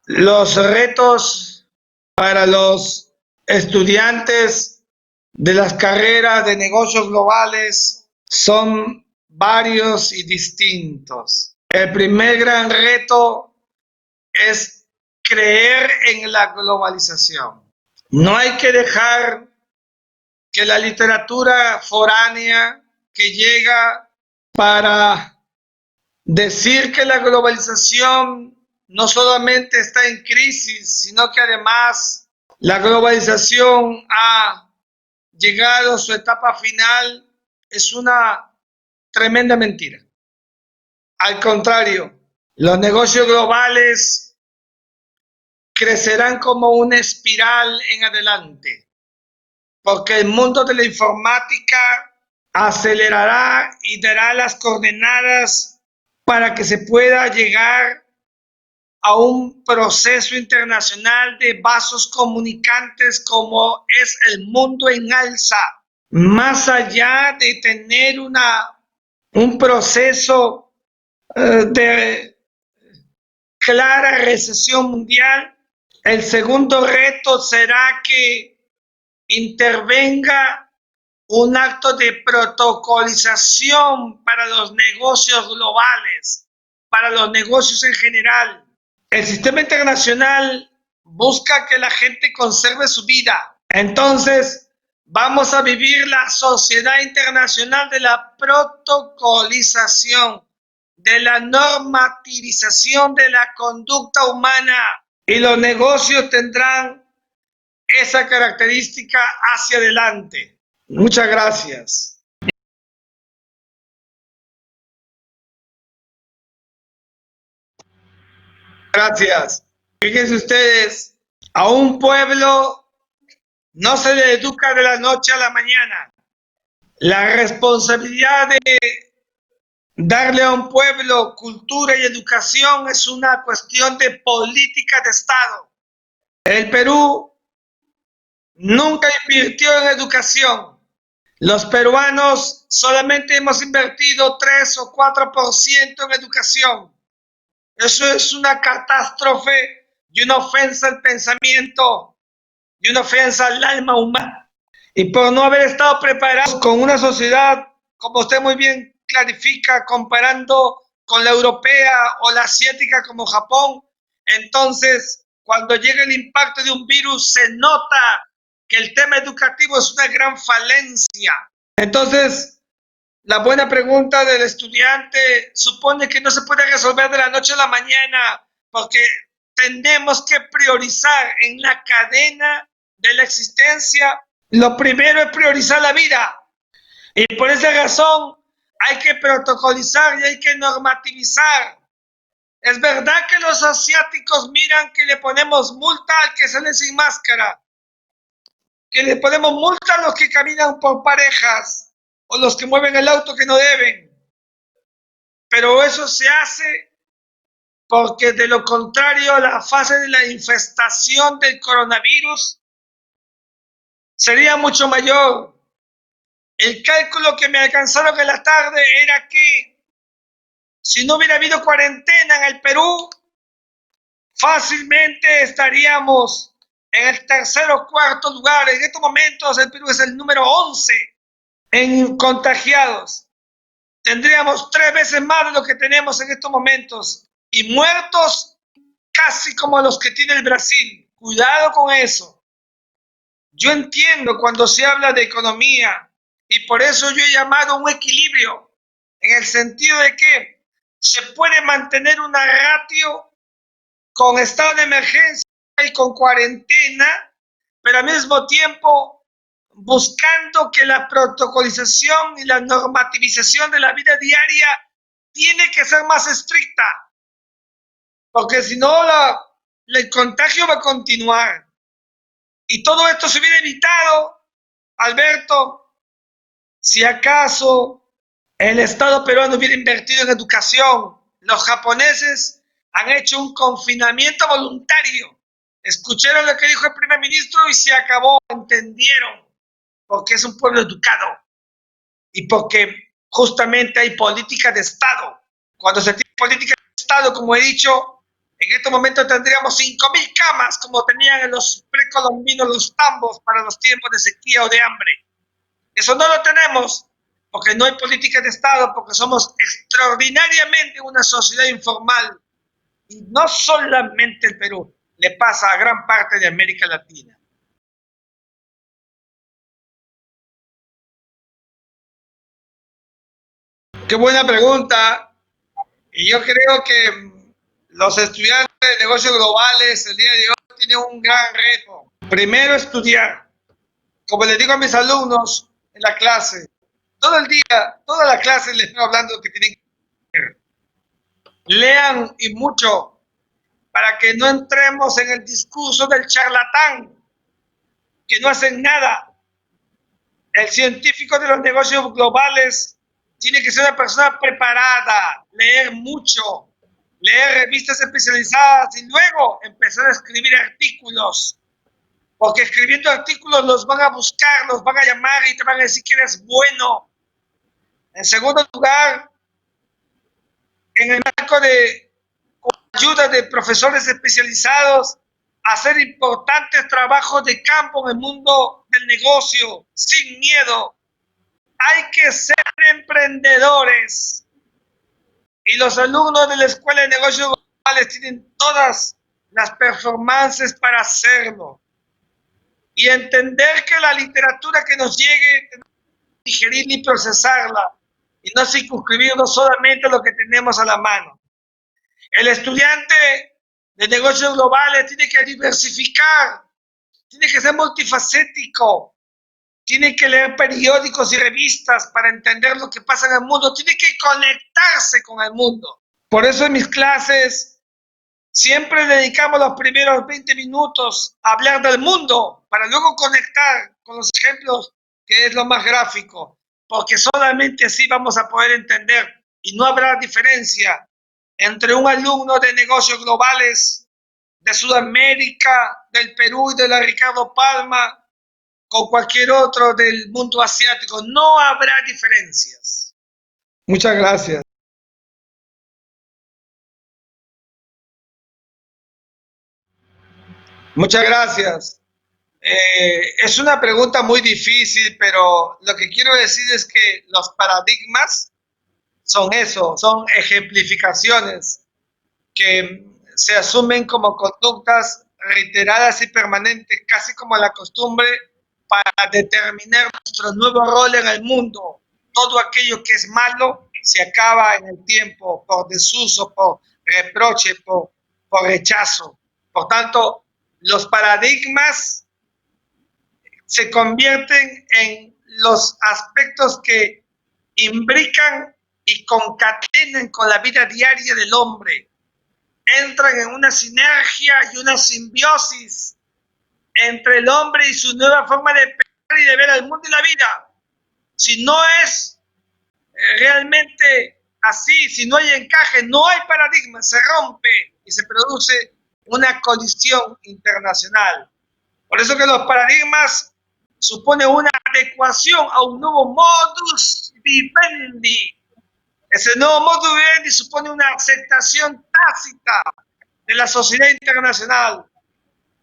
Los retos para los estudiantes de las carreras de negocios globales son varios y distintos. El primer gran reto es creer en la globalización. No hay que dejar que la literatura foránea que llega para decir que la globalización no solamente está en crisis, sino que además la globalización ha llegado a su etapa final, es una tremenda mentira. Al contrario, los negocios globales crecerán como una espiral en adelante, porque el mundo de la informática acelerará y dará las coordenadas para que se pueda llegar a un proceso internacional de vasos comunicantes como es el mundo en alza, más allá de tener un proceso de clara recesión mundial. El segundo reto será que intervenga un acto de protocolización para los negocios globales, para los negocios en general. El sistema internacional busca que la gente conserve su vida. Entonces, vamos a vivir la sociedad internacional de la protocolización, de la normativización de la conducta humana. Y los negocios tendrán esa característica hacia adelante. Muchas gracias. Gracias. Fíjense ustedes, a un pueblo no se le educa de la noche a la mañana. La responsabilidad de darle a un pueblo cultura y educación es una cuestión de política de Estado. El Perú nunca invirtió en educación. Los peruanos solamente hemos invertido 3 o 4% en educación. Eso es una catástrofe y una ofensa al pensamiento y una ofensa al alma humana. Y por no haber estado preparados con una sociedad, como usted muy bien clarifica, comparando con la europea o la asiática como Japón, entonces cuando llega el impacto de un virus se nota que el tema educativo es una gran falencia. Entonces, la buena pregunta del estudiante supone que no se puede resolver de la noche a la mañana, porque tenemos que priorizar en la cadena de la existencia. Lo primero es priorizar la vida. Y por esa razón hay que protocolizar y hay que normativizar. Es verdad que los asiáticos miran que le ponemos multa al que sale sin máscara, que le ponemos multa a los que caminan por parejas o los que mueven el auto que no deben. Pero eso se hace porque de lo contrario la fase de la infestación del coronavirus sería mucho mayor. El cálculo que me alcanzaron en la tarde era que si no hubiera habido cuarentena en el Perú, fácilmente estaríamos en el tercer o cuarto lugar. En estos momentos el Perú es el número 11 en contagiados. Tendríamos 3 veces más de lo que tenemos en estos momentos y muertos casi como los que tiene el Brasil. Cuidado con eso. Yo entiendo cuando se habla de economía y por eso yo he llamado un equilibrio en el sentido de que se puede mantener una ratio con estado de emergencia y con cuarentena, pero al mismo tiempo buscando que la protocolización y la normativización de la vida diaria tiene que ser más estricta, porque si no el contagio va a continuar. Y todo esto se hubiera evitado, Alberto, si acaso el Estado peruano hubiera invertido en educación. Los japoneses han hecho un confinamiento voluntario. Escucharon lo que dijo el primer ministro y se acabó, entendieron, porque es un pueblo educado y porque justamente hay política de Estado. Cuando se tiene política de Estado, como he dicho, en estos momentos tendríamos 5.000 camas como tenían en los precolombinos los tambos para los tiempos de sequía o de hambre. Eso no lo tenemos porque no hay política de Estado, porque somos extraordinariamente una sociedad informal. Y no solamente el Perú, le pasa a gran parte de América Latina. Qué buena pregunta. Y yo creo que los estudiantes de negocios globales el día de hoy tienen un gran reto. Primero, estudiar. Como les digo a mis alumnos en la clase, todo el día, toda la clase les estoy hablando que tienen que leer. Lean y mucho para que no entremos en el discurso del charlatán, que no hacen nada. El científico de los negocios globales tiene que ser una persona preparada, leer mucho, leer revistas especializadas y luego empezar a escribir artículos. Porque escribiendo artículos los van a buscar, los van a llamar y te van a decir que eres bueno. En segundo lugar, en el marco de ayuda de profesores especializados, hacer importantes trabajos de campo en el mundo del negocio, sin miedo. Hay que ser emprendedores. Y los alumnos de la Escuela de Negocios Globales tienen todas las performances para hacerlo. Y entender que la literatura que nos llegue, tenemos que digerirla y procesarla. Y no circunscribirnos solamente a lo que tenemos a la mano. El estudiante de negocios globales tiene que diversificar, tiene que ser multifacético, tiene que leer periódicos y revistas para entender lo que pasa en el mundo, tiene que conectarse con el mundo. Por eso en mis clases siempre dedicamos los primeros 20 minutos a hablar del mundo, para luego conectar con los ejemplos, que es lo más gráfico, porque solamente así vamos a poder entender y no habrá diferencia entre un alumno de negocios globales de Sudamérica, del Perú y de la Ricardo Palma, con cualquier otro del mundo asiático. No habrá diferencias. Muchas gracias. Muchas gracias. Es una pregunta muy difícil, pero lo que quiero decir es que los paradigmas son eso, son ejemplificaciones que se asumen como conductas reiteradas y permanentes, casi como la costumbre, para determinar nuestro nuevo rol en el mundo. Todo aquello que es malo se acaba en el tiempo por desuso, por reproche, por rechazo. Por tanto, los paradigmas se convierten en los aspectos que imbrican y concatenan con la vida diaria del hombre. Entran en una sinergia y una simbiosis entre el hombre y su nueva forma de pensar y de ver el mundo y la vida. Si no es realmente así, si no hay encaje, no hay paradigma, se rompe y se produce una colisión internacional. Por eso que los paradigmas suponen una adecuación a un nuevo modus vivendi. Ese nuevo modus vivendi supone una aceptación tácita de la sociedad internacional.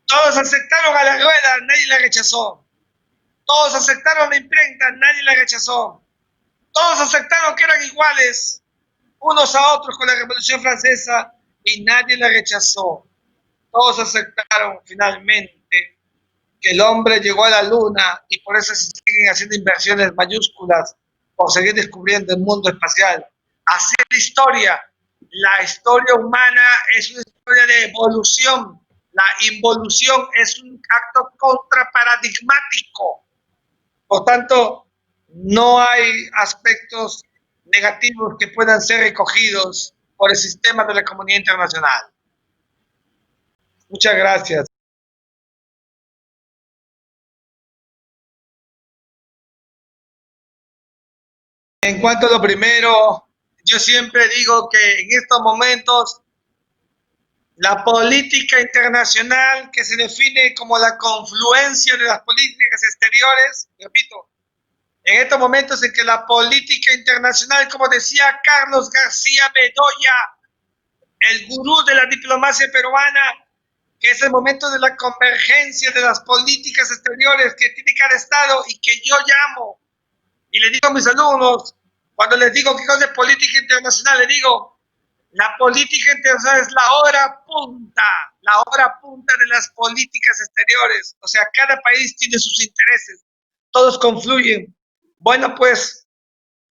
Todos aceptaron a la rueda, nadie la rechazó. Todos aceptaron la imprenta, nadie la rechazó. Todos aceptaron que eran iguales unos a otros con la Revolución Francesa y nadie la rechazó. Todos aceptaron finalmente que el hombre llegó a la luna y por eso se siguen haciendo inversiones mayúsculas por seguir descubriendo el mundo espacial. Así es la historia. La historia humana es una historia de evolución. La involución es un acto contraparadigmático. Por tanto, no hay aspectos negativos que puedan ser recogidos por el sistema de la comunidad internacional. Muchas gracias. En cuanto a lo primero, yo siempre digo que en estos momentos la política internacional, que se define como la confluencia de las políticas exteriores, repito, en estos momentos en que la política internacional, como decía Carlos García Bedoya, el gurú de la diplomacia peruana, que es el momento de la convergencia de las políticas exteriores que tiene cada Estado y que yo llamo, y le digo a mis alumnos, cuando les digo qué cosa es política internacional, les digo, la política internacional es la hora punta de las políticas exteriores. O sea, cada país tiene sus intereses, todos confluyen. Bueno, pues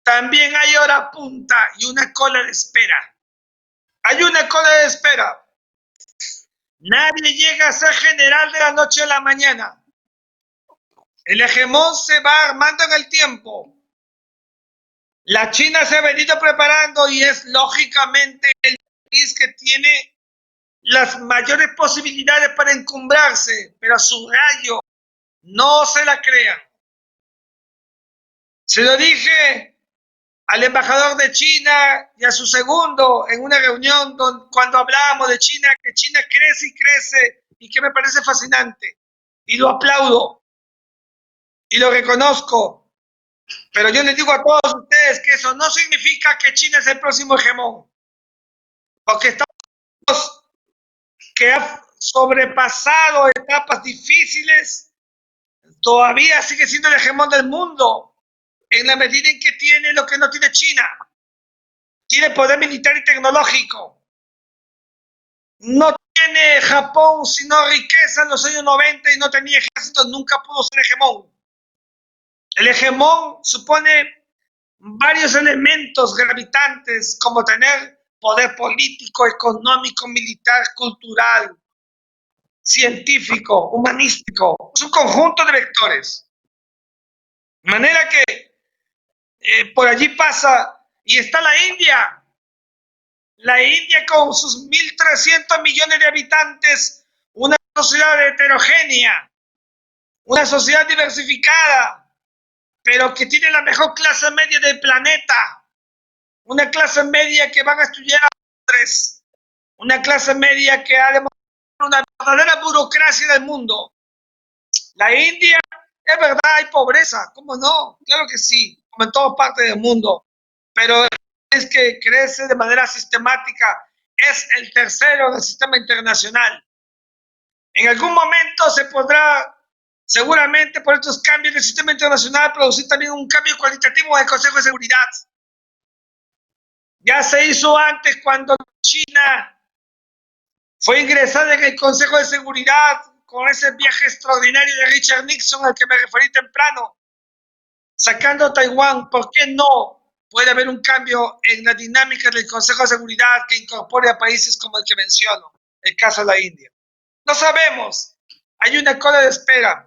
también hay hora punta y una cola de espera. Hay una cola de espera. Nadie llega a ser general de la noche a la mañana. El hegemón se va armando en el tiempo. La China se ha venido preparando y es lógicamente el país que tiene las mayores posibilidades para encumbrarse, pero a su rayo, no se la crean. Se lo dije al embajador de China y a su segundo en una reunión cuando hablábamos de China, que China crece y crece y que me parece fascinante. Y lo aplaudo y lo reconozco. Pero yo les digo a todos ustedes que eso no significa que China es el próximo hegemón. Porque Estados Unidos, que ha sobrepasado etapas difíciles, todavía sigue siendo el hegemón del mundo, en la medida en que tiene lo que no tiene China. Tiene poder militar y tecnológico. No tiene Japón sino riqueza en los años 90 y no tenía ejército, nunca pudo ser hegemón. El hegemón supone varios elementos gravitantes, como tener poder político, económico, militar, cultural, científico, humanístico. Es un conjunto de vectores. De manera que por allí pasa, y está la India. La India con sus 1.300 millones de habitantes, una sociedad heterogénea, una sociedad diversificada, pero que tiene la mejor clase media del planeta, una clase media que van a estudiar a Londres, una clase media que ha demostrado una verdadera burocracia del mundo. La India, es verdad, hay pobreza, ¿cómo no? Claro que sí, como en todas partes del mundo, pero es que crece de manera sistemática, es el tercero del sistema internacional. En algún momento se podrá, seguramente por estos cambios del sistema internacional, producir también un cambio cualitativo en el Consejo de Seguridad. Ya se hizo antes cuando China fue ingresada en el Consejo de Seguridad con ese viaje extraordinario de Richard Nixon al que me referí temprano, sacando a Taiwán. ¿Por qué no puede haber un cambio en la dinámica del Consejo de Seguridad que incorpore a países como el que menciono, el caso de la India? No sabemos, hay una cola de espera.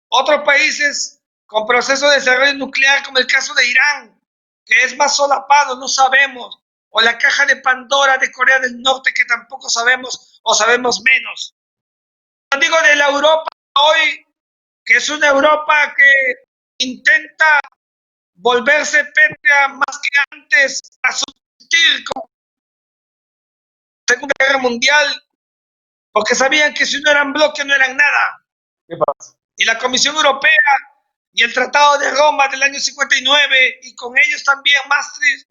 Otros países con proceso de desarrollo nuclear, como el caso de Irán, que es más solapado, no sabemos, o la caja de Pandora de Corea del Norte, que tampoco sabemos o sabemos menos. No digo de la Europa hoy, que es una Europa que intenta volverse pétrea más que antes, a subsistir como la Segunda Guerra Mundial, porque sabían que si no eran bloques no eran nada. ¿Qué pasa? Y la Comisión Europea y el Tratado de Roma del año 59, y con ellos también Maastricht,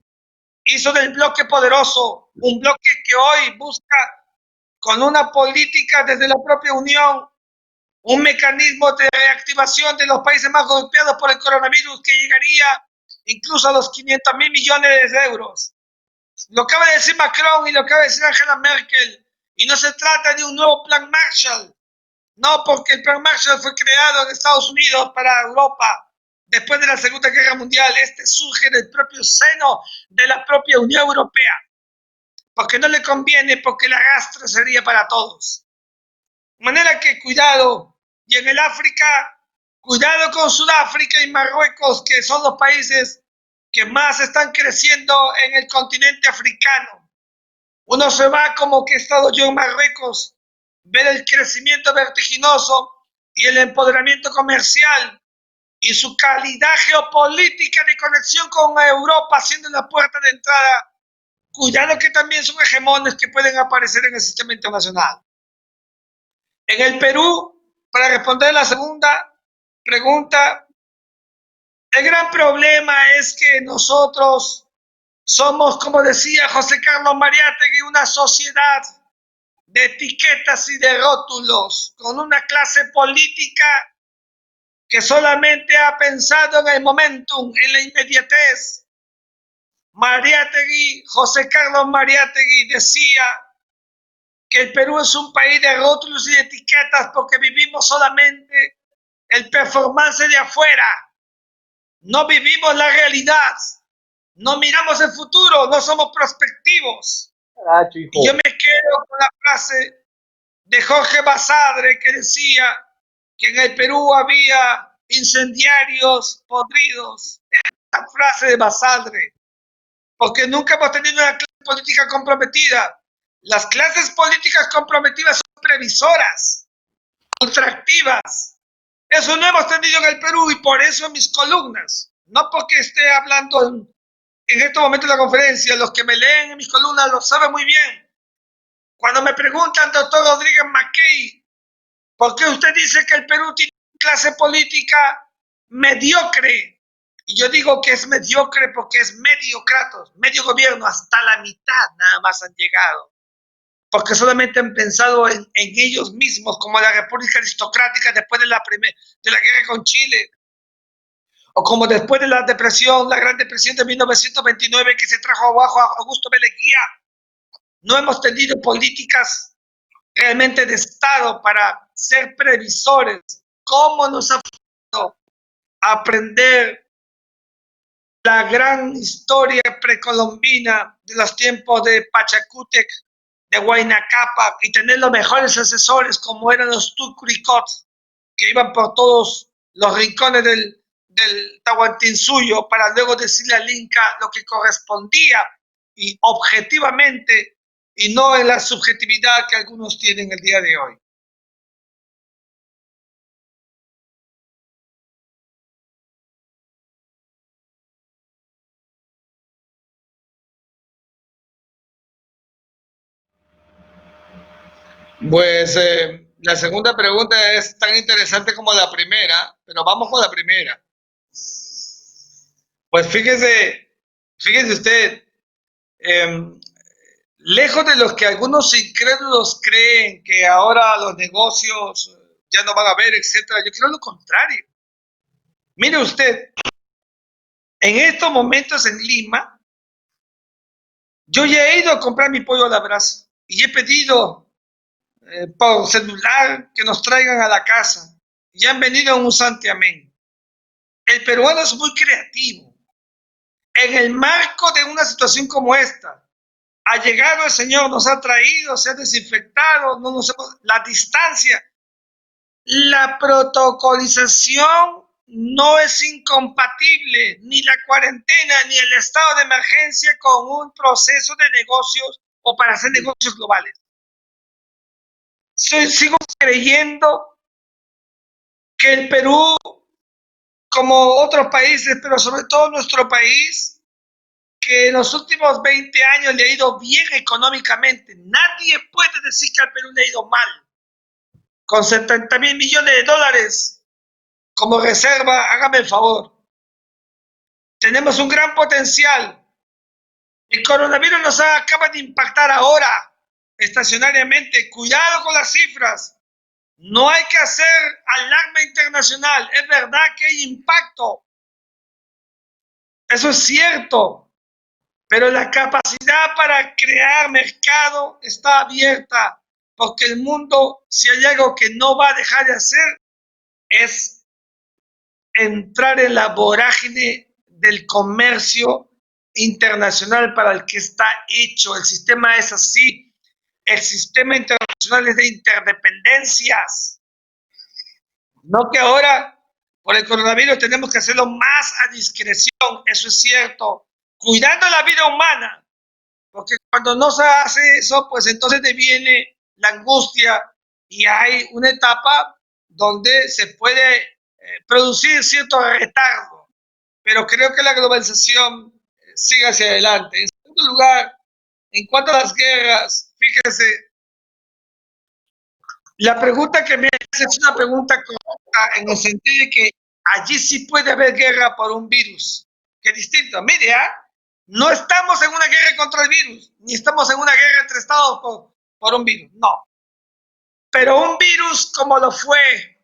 hizo del bloque poderoso un bloque que hoy busca, con una política desde la propia Unión, un mecanismo de reactivación de los países más golpeados por el coronavirus que llegaría incluso a los 500.000 millones de euros. Lo acaba de decir Macron y lo acaba de decir Angela Merkel, y no se trata de un nuevo plan Marshall, no, porque el plan Marshall fue creado en Estados Unidos para Europa después de la Segunda Guerra Mundial. Este surge del propio seno de la propia Unión Europea, porque no le conviene, porque el arrastre sería para todos. De manera que cuidado, y en el África, cuidado con Sudáfrica y Marruecos, que son los países que más están creciendo en el continente africano. Uno se va como que he estado yo en Marruecos, ver el crecimiento vertiginoso y el empoderamiento comercial y su calidad geopolítica de conexión con Europa, siendo la puerta de entrada. Cuidado que también son hegemones que pueden aparecer en el sistema internacional. En el Perú, para responder la segunda pregunta, el gran problema es que nosotros somos, como decía José Carlos Mariátegui, una sociedad de etiquetas y de rótulos, con una clase política que solamente ha pensado en el momentum, en la inmediatez. Mariátegui, José Carlos Mariátegui decía que el Perú es un país de rótulos y de etiquetas porque vivimos solamente el performance de afuera, no vivimos la realidad, no miramos el futuro, no somos prospectivos. Y yo me quedo con la frase de Jorge Basadre que decía que en el Perú había incendiarios podridos. Esta frase de Basadre, porque nunca hemos tenido una clase política comprometida. Las clases políticas comprometidas son previsoras, ultraactivas. Eso no hemos tenido en el Perú, y por eso mis columnas, no porque esté hablando en este momento de la conferencia, los que me leen en mis columnas lo saben muy bien. Cuando me preguntan, doctor Rodríguez Mackey, ¿por qué usted dice que el Perú tiene clase política mediocre? Y yo digo que es mediocre porque es mediocratos, medio gobierno, hasta la mitad nada más han llegado. Porque solamente han pensado en ellos mismos, como la República Aristocrática después de la guerra con Chile, o como después de la depresión, la Gran Depresión de 1929, que se trajo abajo a Augusto B. Leguía. No hemos tenido políticas realmente de Estado para ser previsores. ¿Cómo nos ha faltado aprender la gran historia precolombina de los tiempos de Pachacútec, de Huayna Cápac, y tener los mejores asesores como eran los Tucuricot, que iban por todos los rincones del Tahuantinsuyo para luego decirle al Inca lo que correspondía y objetivamente, y no en la subjetividad que algunos tienen el día de hoy. Pues la segunda pregunta es tan interesante como la primera, pero vamos con la primera. Pues fíjese usted, lejos de los que algunos incrédulos creen que ahora los negocios ya no van a haber, etcétera, yo creo lo contrario. Mire usted, en estos momentos en Lima, yo ya he ido a comprar mi pollo a la brasa y he pedido por celular que nos traigan a la casa. Y han venido en un santiamén. El peruano es muy creativo. En el marco de una situación como esta, ha llegado el Señor, nos ha traído, se ha desinfectado, no nos hemos, la distancia, la protocolización no es incompatible, ni la cuarentena, ni el estado de emergencia con un proceso de negocios o para hacer negocios globales. Sigo creyendo que el Perú, como otros países, pero sobre todo nuestro país, que en los últimos 20 años le ha ido bien económicamente. Nadie puede decir que al Perú le ha ido mal. Con 70.000 millones de dólares como reserva, hágame el favor. Tenemos un gran potencial. El coronavirus nos acaba de impactar ahora, estacionariamente. Cuidado con las cifras. No hay que hacer alarma internacional. Es verdad que hay impacto. Eso es cierto. Pero la capacidad para crear mercado está abierta. Porque el mundo, si hay algo que no va a dejar de hacer, es entrar en la vorágine del comercio internacional para el que está hecho. El sistema es así. El sistema internacional es de interdependencias. No que ahora, por el coronavirus, tenemos que hacerlo más a discreción. Eso es cierto. Cuidando la vida humana. Porque cuando no se hace eso, pues entonces deviene la angustia y hay una etapa donde se puede producir cierto retardo. Pero creo que la globalización sigue hacia adelante. En segundo lugar, en cuanto a las guerras, fíjense, la pregunta que me hace es una pregunta correcta en el sentido de que allí sí puede haber guerra por un virus. Qué distinto. Mire, no estamos en una guerra contra el virus, ni estamos en una guerra entre estados por un virus, no. Pero un virus como lo fue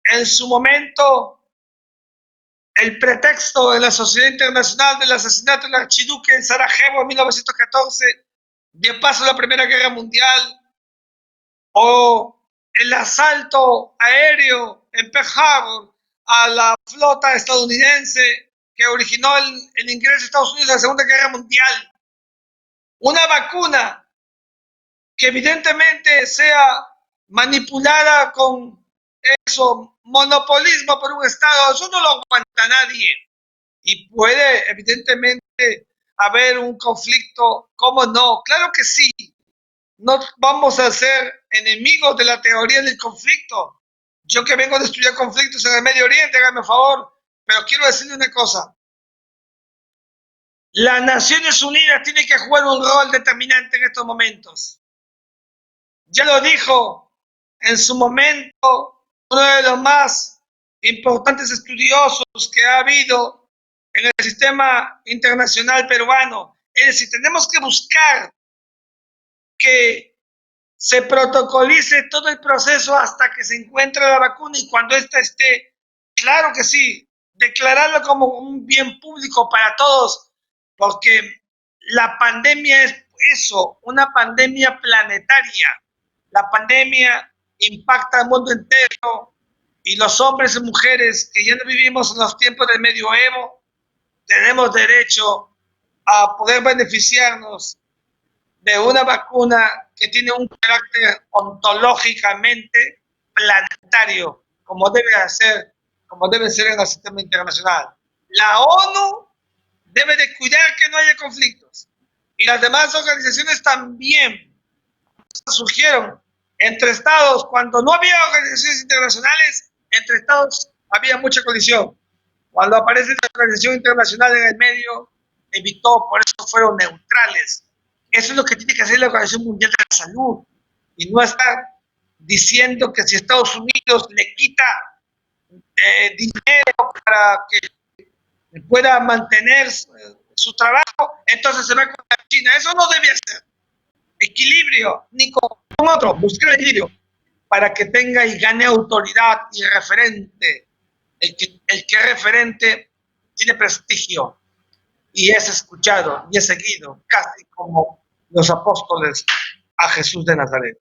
en su momento el pretexto de la sociedad internacional del asesinato del archiduque en Sarajevo en 1914 dio paso a la Primera Guerra Mundial, o el asalto aéreo en Pearl Harbor a la flota estadounidense que originó el ingreso de Estados Unidos a la Segunda Guerra Mundial. Una vacuna que evidentemente sea manipulada con eso, monopolismo por un Estado, eso no lo aguanta nadie. Y puede evidentemente haber un conflicto, ¿cómo no? Claro que sí. No vamos a ser enemigos de la teoría del conflicto. Yo que vengo de estudiar conflictos en el Medio Oriente, hágame favor, pero quiero decirle una cosa. Las Naciones Unidas tienen que jugar un rol determinante en estos momentos. Ya lo dijo en su momento uno de los más importantes estudiosos que ha habido en el sistema internacional peruano. Es decir, tenemos que buscar que se protocolice todo el proceso hasta que se encuentre la vacuna, y cuando ésta esté, claro que sí, declararlo como un bien público para todos, porque la pandemia es eso, una pandemia planetaria. La pandemia impacta al mundo entero, y los hombres y mujeres que ya no vivimos en los tiempos del medioevo tenemos derecho a poder beneficiarnos de una vacuna que tiene un carácter ontológicamente planetario, como debe ser en el sistema internacional. La ONU debe de cuidar que no haya conflictos, y las demás organizaciones también. Surgieron entre estados, cuando no había organizaciones internacionales, entre estados había mucha colisión. Cuando aparece la organización internacional en el medio, evitó, por eso fueron neutrales. Eso es lo que tiene que hacer la Organización Mundial de la Salud, y no estar diciendo que si Estados Unidos le quita dinero para que pueda mantener su trabajo, entonces se va con China. Eso no debe ser. Equilibrio, ni con otro, buscar el equilibrio para que tenga y gane autoridad y referente. El que es referente tiene prestigio y es escuchado y es seguido, casi como los apóstoles a Jesús de Nazaret.